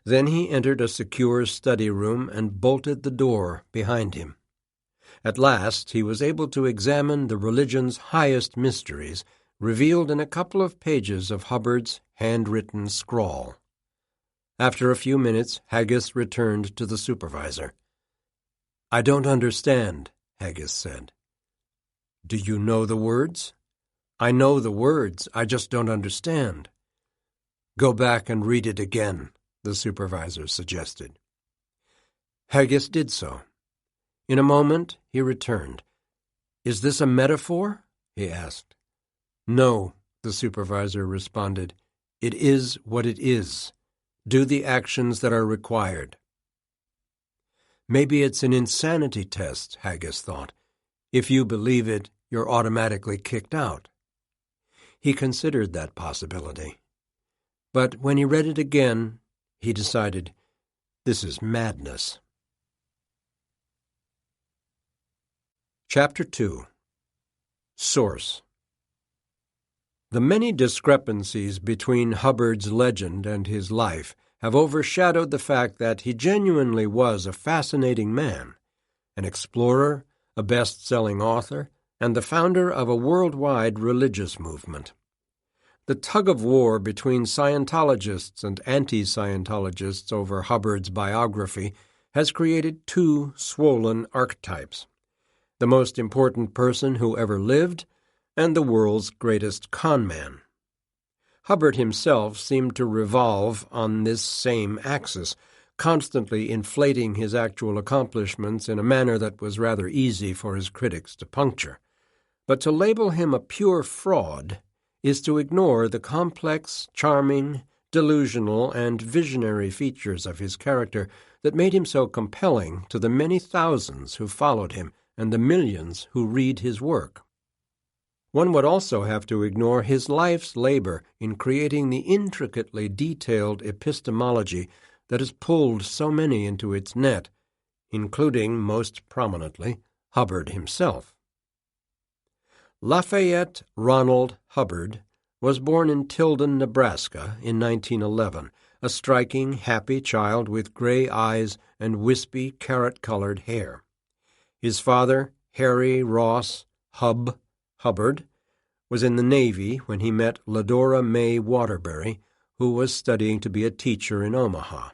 Then he entered a secure study room and bolted the door behind him. At last he was able to examine the religion's highest mysteries, revealed in a couple of pages of Hubbard's handwritten scrawl. After a few minutes, Haggis returned to the supervisor. "I don't understand," Haggis said. "Do you know the words?" "I know the words, I just don't understand." "Go back and read it again," the supervisor suggested. Haggis did so. In a moment he returned. "Is this a metaphor?" he asked. "No," the supervisor responded. "It is what it is. Do the actions that are required." Maybe it's an insanity test, Haggis thought. If you believe it, you're automatically kicked out. He considered that possibility. But when he read it again, he decided, this is madness. Chapter 2. Source. The many discrepancies between Hubbard's legend and his life have overshadowed the fact that he genuinely was a fascinating man, an explorer, a best-selling author, and the founder of a worldwide religious movement. The tug-of-war between Scientologists and anti-Scientologists over Hubbard's biography has created two swollen archetypes: the most important person who ever lived and the world's greatest con-man. Hubbard himself seemed to revolve on this same axis, constantly inflating his actual accomplishments in a manner that was rather easy for his critics to puncture. But to label him a pure fraud is to ignore the complex, charming, delusional, and visionary features of his character that made him so compelling to the many thousands who followed him and the millions who read his work. One would also have to ignore his life's labor in creating the intricately detailed epistemology that has pulled so many into its net, including, most prominently, Hubbard himself. Lafayette Ronald Hubbard was born in Tilden, Nebraska in 1911, a striking, happy child with gray eyes and wispy, carrot-colored hair. His father, Harry Ross Hubbard, was in the Navy when he met Ladora May Waterbury, who was studying to be a teacher in Omaha.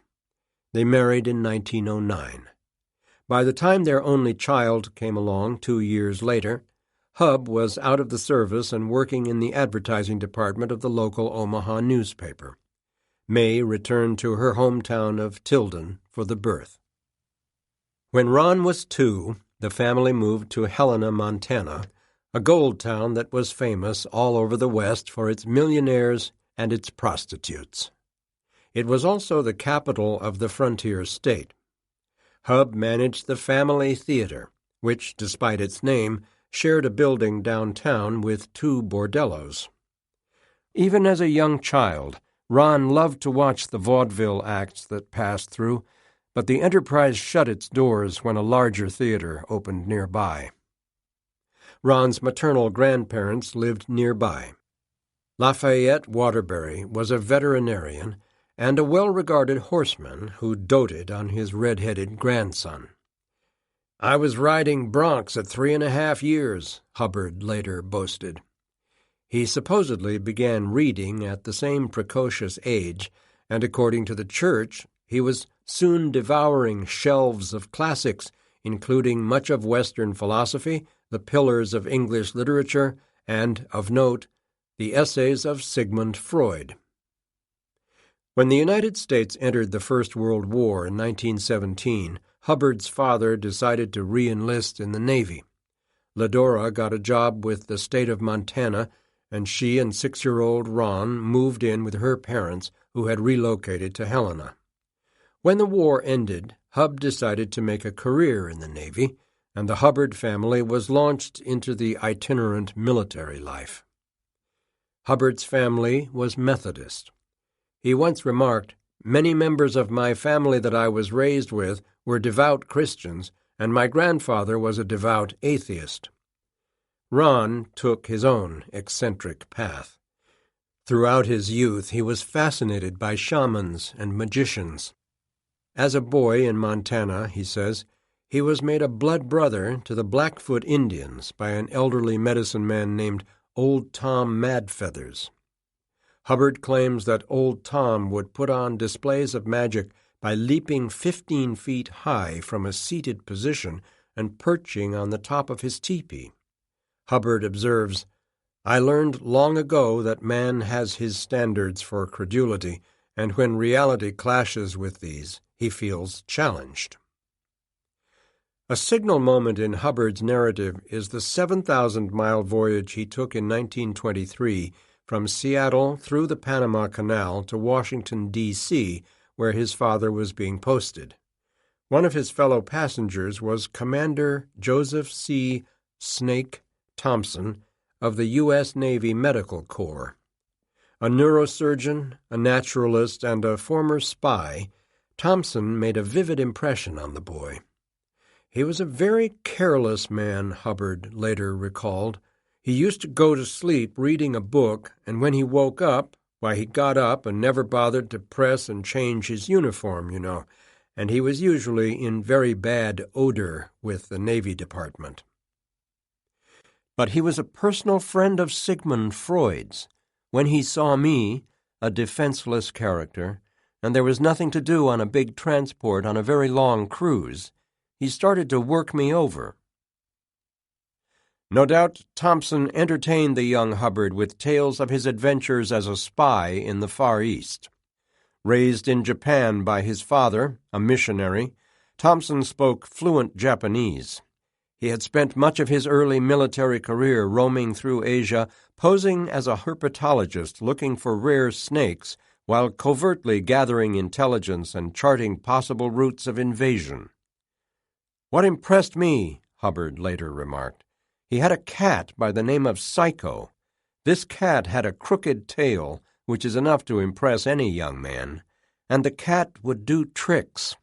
They married in 1909. By the time their only child came along 2 years later, Hub was out of the service and working in the advertising department of the local Omaha newspaper. May returned to her hometown of Tilden for the birth. When Ron was 2, the family moved to Helena, Montana, a gold town that was famous all over the West for its millionaires and its prostitutes. It was also the capital of the frontier state. Hub managed the family theater, which, despite its name, shared a building downtown with 2 bordellos. Even as a young child, Ron loved to watch the vaudeville acts that passed through, but the enterprise shut its doors when a larger theater opened nearby. Ron's maternal grandparents lived nearby. Lafayette Waterbury was a veterinarian and a well-regarded horseman who doted on his red-headed grandson. "I was riding broncs at 3.5 years," Hubbard later boasted. He supposedly began reading at the same precocious age, and according to the church, he was soon devouring shelves of classics, including much of Western philosophy, the pillars of English literature, and, of note, the essays of Sigmund Freud. When the United States entered the First World War in 1917, Hubbard's father decided to re-enlist in the Navy. Ladora got a job with the state of Montana, and she and 6-year-old Ron moved in with her parents, who had relocated to Helena. When the war ended, Hub decided to make a career in the Navy, and the Hubbard family was launched into the itinerant military life. Hubbard's family was Methodist. He once remarked, "Many members of my family that I was raised with were devout Christians, and my grandfather was a devout atheist." Ron took his own eccentric path. Throughout his youth, he was fascinated by shamans and magicians. As a boy in Montana, he says, he was made a blood brother to the Blackfoot Indians by an elderly medicine man named Old Tom Madfeathers. Hubbard claims that Old Tom would put on displays of magic by leaping 15 feet high from a seated position and perching on the top of his teepee. Hubbard observes, "I learned long ago that man has his standards for credulity, and when reality clashes with these, he feels challenged." A signal moment in Hubbard's narrative is the 7,000-mile voyage he took in 1923 from Seattle through the Panama Canal to Washington, D.C., where his father was being posted. One of his fellow passengers was Commander Joseph C. Snake Thompson of the U.S. Navy Medical Corps. A neurosurgeon, a naturalist, and a former spy, Thompson made a vivid impression on the boy. He was a very careless man, Hubbard later recalled. He used to go to sleep reading a book, and when he woke up, why, he got up and never bothered to press and change his uniform, and he was usually in very bad odor with the Navy Department. But he was a personal friend of Sigmund Freud's. When he saw me, a defenseless character, and there was nothing to do on a big transport on a very long cruise, he started to work me over. No doubt Thompson entertained the young Hubbard with tales of his adventures as a spy in the Far East. Raised in Japan by his father, a missionary, Thompson spoke fluent Japanese. He had spent much of his early military career roaming through Asia, posing as a herpetologist looking for rare snakes while covertly gathering intelligence and charting possible routes of invasion. What impressed me, Hubbard later remarked, he had a cat by the name of Psycho. This cat had a crooked tail, which is enough to impress any young man, and the cat would do tricks.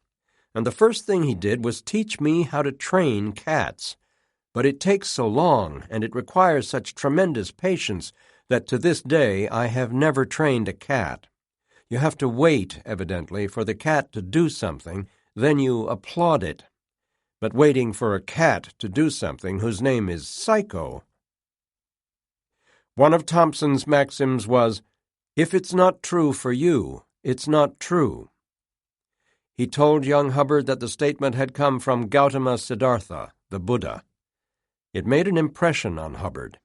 And the first thing he did was teach me how to train cats. But it takes so long, and it requires such tremendous patience, that to this day I have never trained a cat. You have to wait, evidently, for the cat to do something, then you applaud it. But waiting for a cat to do something whose name is Psycho. One of Thompson's maxims was, "If it's not true for you, it's not true." He told young Hubbard that the statement had come from Gautama Siddhartha, the Buddha. It made an impression on Hubbard.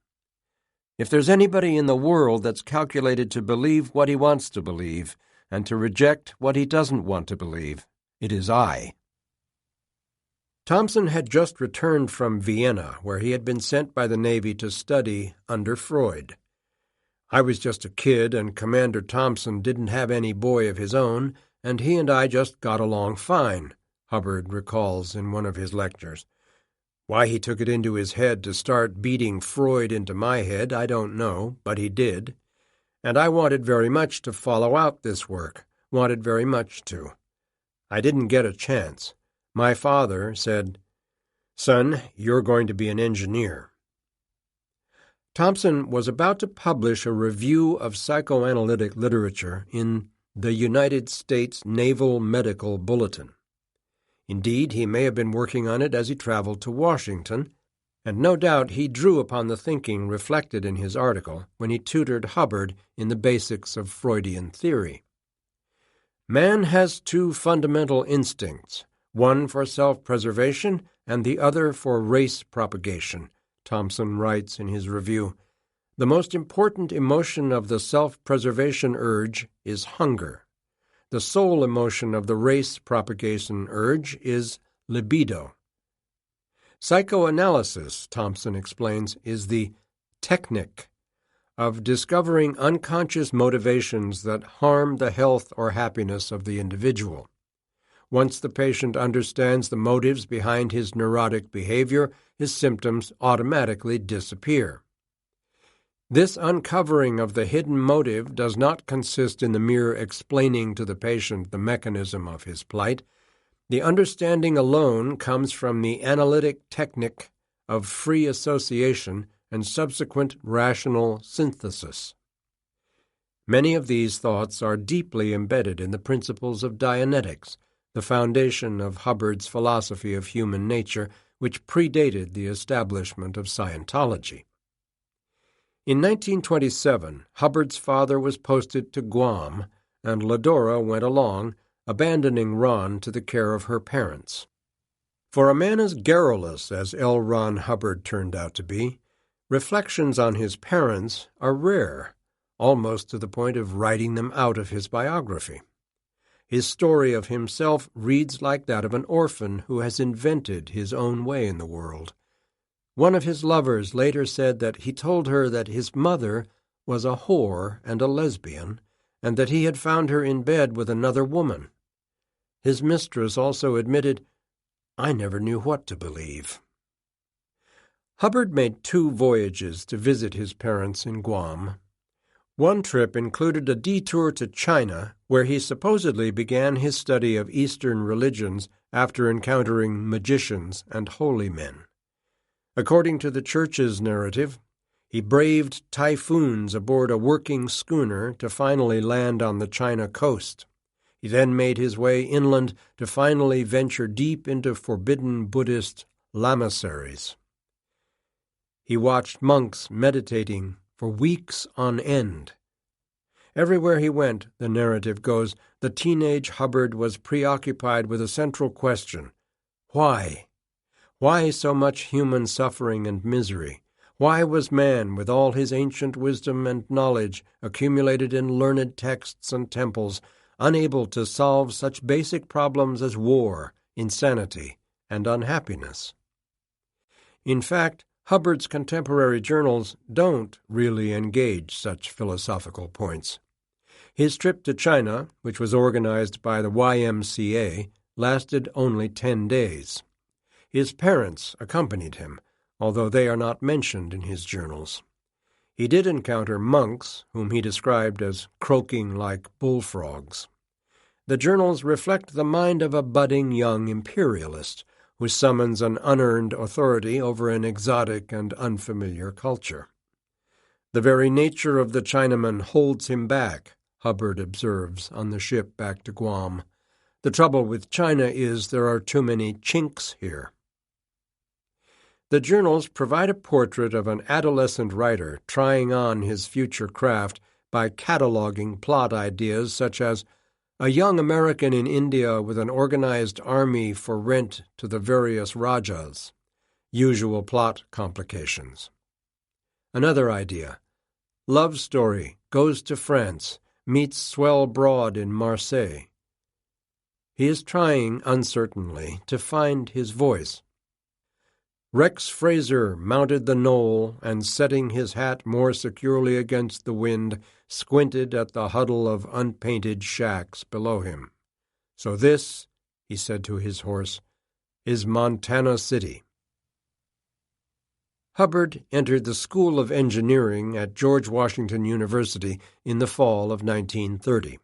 If there's anybody in the world that's calculated to believe what he wants to believe and to reject what he doesn't want to believe, it is I. Thompson had just returned from Vienna, where he had been sent by the Navy to study under Freud. "I was just a kid, and Commander Thompson didn't have any boy of his own, and he and I just got along fine," Hubbard recalls in one of his lectures. Why he took it into his head to start beating Freud into my head, I don't know, but he did. And I wanted very much to follow out this work, wanted very much to. I didn't get a chance. My father said, "Son, you're going to be an engineer." Thompson was about to publish a review of psychoanalytic literature in the United States Naval Medical Bulletin. Indeed, he may have been working on it as he traveled to Washington, and no doubt he drew upon the thinking reflected in his article when he tutored Hubbard in the basics of Freudian theory. Man has two fundamental instincts, one for self-preservation and the other for race propagation, Thompson writes in his review. The most important emotion of the self-preservation urge is hunger. The sole emotion of the race propagation urge is libido. Psychoanalysis, Thompson explains, is the technique of discovering unconscious motivations that harm the health or happiness of the individual. Once the patient understands the motives behind his neurotic behavior, his symptoms automatically disappear. This uncovering of the hidden motive does not consist in the mere explaining to the patient the mechanism of his plight. The understanding alone comes from the analytic technique of free association and subsequent rational synthesis. Many of these thoughts are deeply embedded in the principles of Dianetics, the foundation of Hubbard's philosophy of human nature, which predated the establishment of Scientology. In 1927, Hubbard's father was posted to Guam, and Ladora went along, abandoning Ron to the care of her parents. For a man as garrulous as L. Ron Hubbard turned out to be, reflections on his parents are rare, almost to the point of writing them out of his biography. His story of himself reads like that of an orphan who has invented his own way in the world. One of his lovers later said that he told her that his mother was a whore and a lesbian, and that he had found her in bed with another woman. His mistress also admitted, "I never knew what to believe." Hubbard made 2 voyages to visit his parents in Guam. One trip included a detour to China, where he supposedly began his study of Eastern religions after encountering magicians and holy men. According to the Church's narrative, he braved typhoons aboard a working schooner to finally land on the China coast. He then made his way inland to finally venture deep into forbidden Buddhist lamaseries. He watched monks meditating for weeks on end. Everywhere he went, the narrative goes, the teenage Hubbard was preoccupied with a central question: why? Why so much human suffering and misery? Why was man, with all his ancient wisdom and knowledge accumulated in learned texts and temples, unable to solve such basic problems as war, insanity, and unhappiness? In fact, Hubbard's contemporary journals don't really engage such philosophical points. His trip to China, which was organized by the YMCA, lasted only 10 days. His parents accompanied him, although they are not mentioned in his journals. He did encounter monks, whom he described as croaking like bullfrogs. The journals reflect the mind of a budding young imperialist who summons an unearned authority over an exotic and unfamiliar culture. The very nature of the Chinaman holds him back, Hubbard observes on the ship back to Guam. The trouble with China is there are too many chinks here. The journals provide a portrait of an adolescent writer trying on his future craft by cataloging plot ideas such as a young American in India with an organized army for rent to the various rajas, usual plot complications. Another idea, love story, goes to France, meets swell broad in Marseille. He is trying, uncertainly, to find his voice. Rex Fraser mounted the knoll and, setting his hat more securely against the wind, squinted at the huddle of unpainted shacks below him. So this, he said to his horse, is Montana City. Hubbard entered the School of Engineering at George Washington University in the fall of 1930.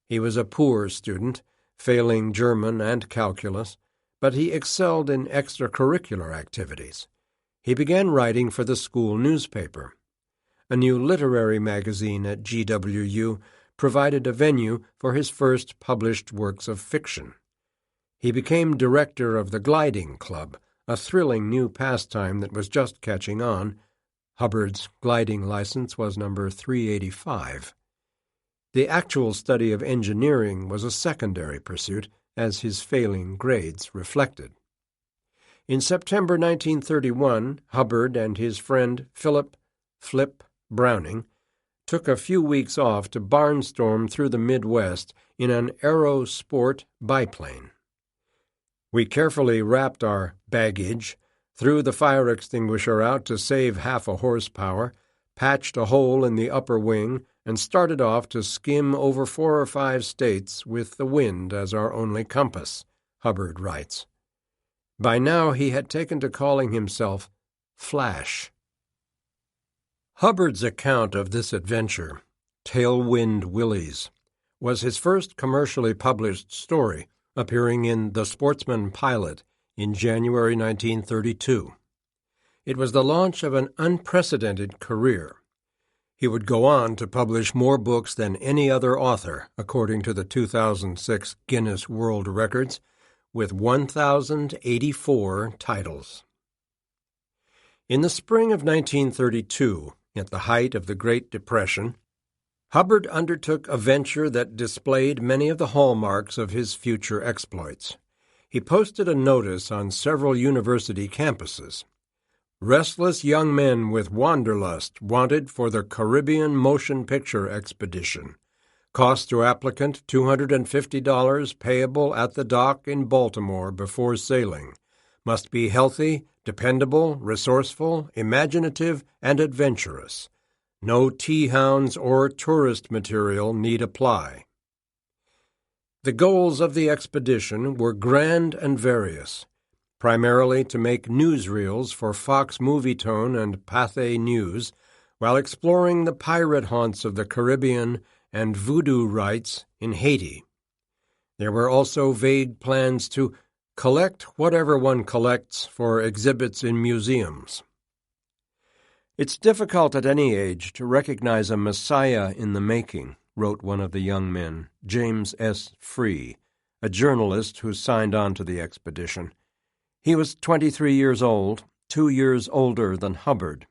He was a poor student, failing German and calculus, but he excelled in extracurricular activities. He began writing for the school newspaper. A new literary magazine at GWU provided a venue for his first published works of fiction. He became director of the Gliding Club, a thrilling new pastime that was just catching on. Hubbard's gliding license was number 385. The actual study of engineering was a secondary pursuit, as his failing grades reflected. In September 1931, Hubbard and his friend Philip Flip Browning took a few weeks off to barnstorm through the Midwest in an Aero Sport biplane. We carefully wrapped our baggage, threw the fire extinguisher out to save half a horsepower, patched a hole in the upper wing, and started off to skim over 4 or 5 states with the wind as our only compass, Hubbard writes. By now he had taken to calling himself Flash. Hubbard's account of this adventure, Tailwind Willies, was his first commercially published story, appearing in The Sportsman Pilot in January 1932. It was the launch of an unprecedented career. He would go on to publish more books than any other author, according to the 2006 Guinness World Records, with 1,084 titles. In the spring of 1932, at the height of the Great Depression, Hubbard undertook a venture that displayed many of the hallmarks of his future exploits. He posted a notice on several university campuses. Restless young men with wanderlust wanted for the Caribbean Motion Picture Expedition. Cost to applicant $250 payable at the dock in Baltimore before sailing. Must be healthy, dependable, resourceful, imaginative, and adventurous. No tea-hounds or tourist material need apply. The goals of the expedition were grand and various. Primarily to make newsreels for Fox Movietone and Pathé News, while exploring the pirate haunts of the Caribbean and voodoo rites in Haiti. There were also vague plans to collect whatever one collects for exhibits in museums. It's difficult at any age to recognize a messiah in the making, wrote one of the young men, James S. Free, a journalist who signed on to the expedition. He was 23 years old, 2 years older than Hubbard.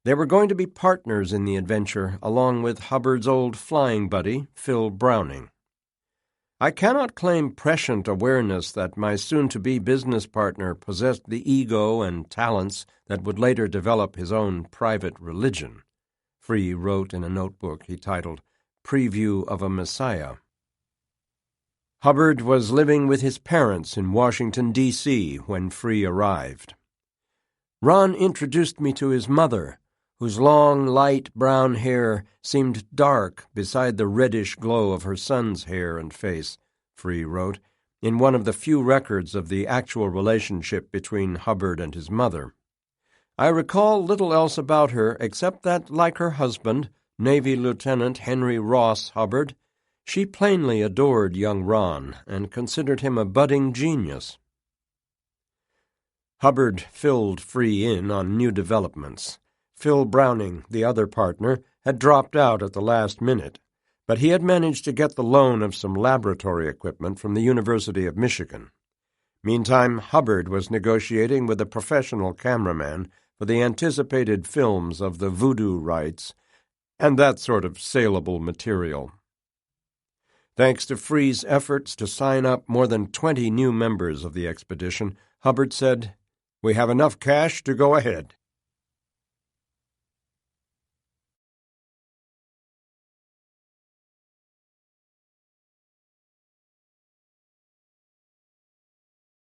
They were going to be partners in the adventure, along with Hubbard's old flying buddy, Phil Browning. I cannot claim prescient awareness that my soon-to-be business partner possessed the ego and talents that would later develop his own private religion, Free wrote in a notebook he titled Preview of a Messiah. Hubbard was living with his parents in Washington, D.C. when Free arrived. Ron introduced me to his mother, whose long, light brown hair seemed dark beside the reddish glow of her son's hair and face, Free wrote, in one of the few records of the actual relationship between Hubbard and his mother. I recall little else about her except that, like her husband, Navy Lieutenant Henry Ross Hubbard, she plainly adored young Ron and considered him a budding genius. Hubbard filled Free in on new developments. Phil Browning, the other partner, had dropped out at the last minute, but he had managed to get the loan of some laboratory equipment from the University of Michigan. Meantime, Hubbard was negotiating with a professional cameraman for the anticipated films of the voodoo rites and that sort of saleable material. Thanks to Free's efforts to sign up more than 20 new members of the expedition, Hubbard said, "We have enough cash to go ahead."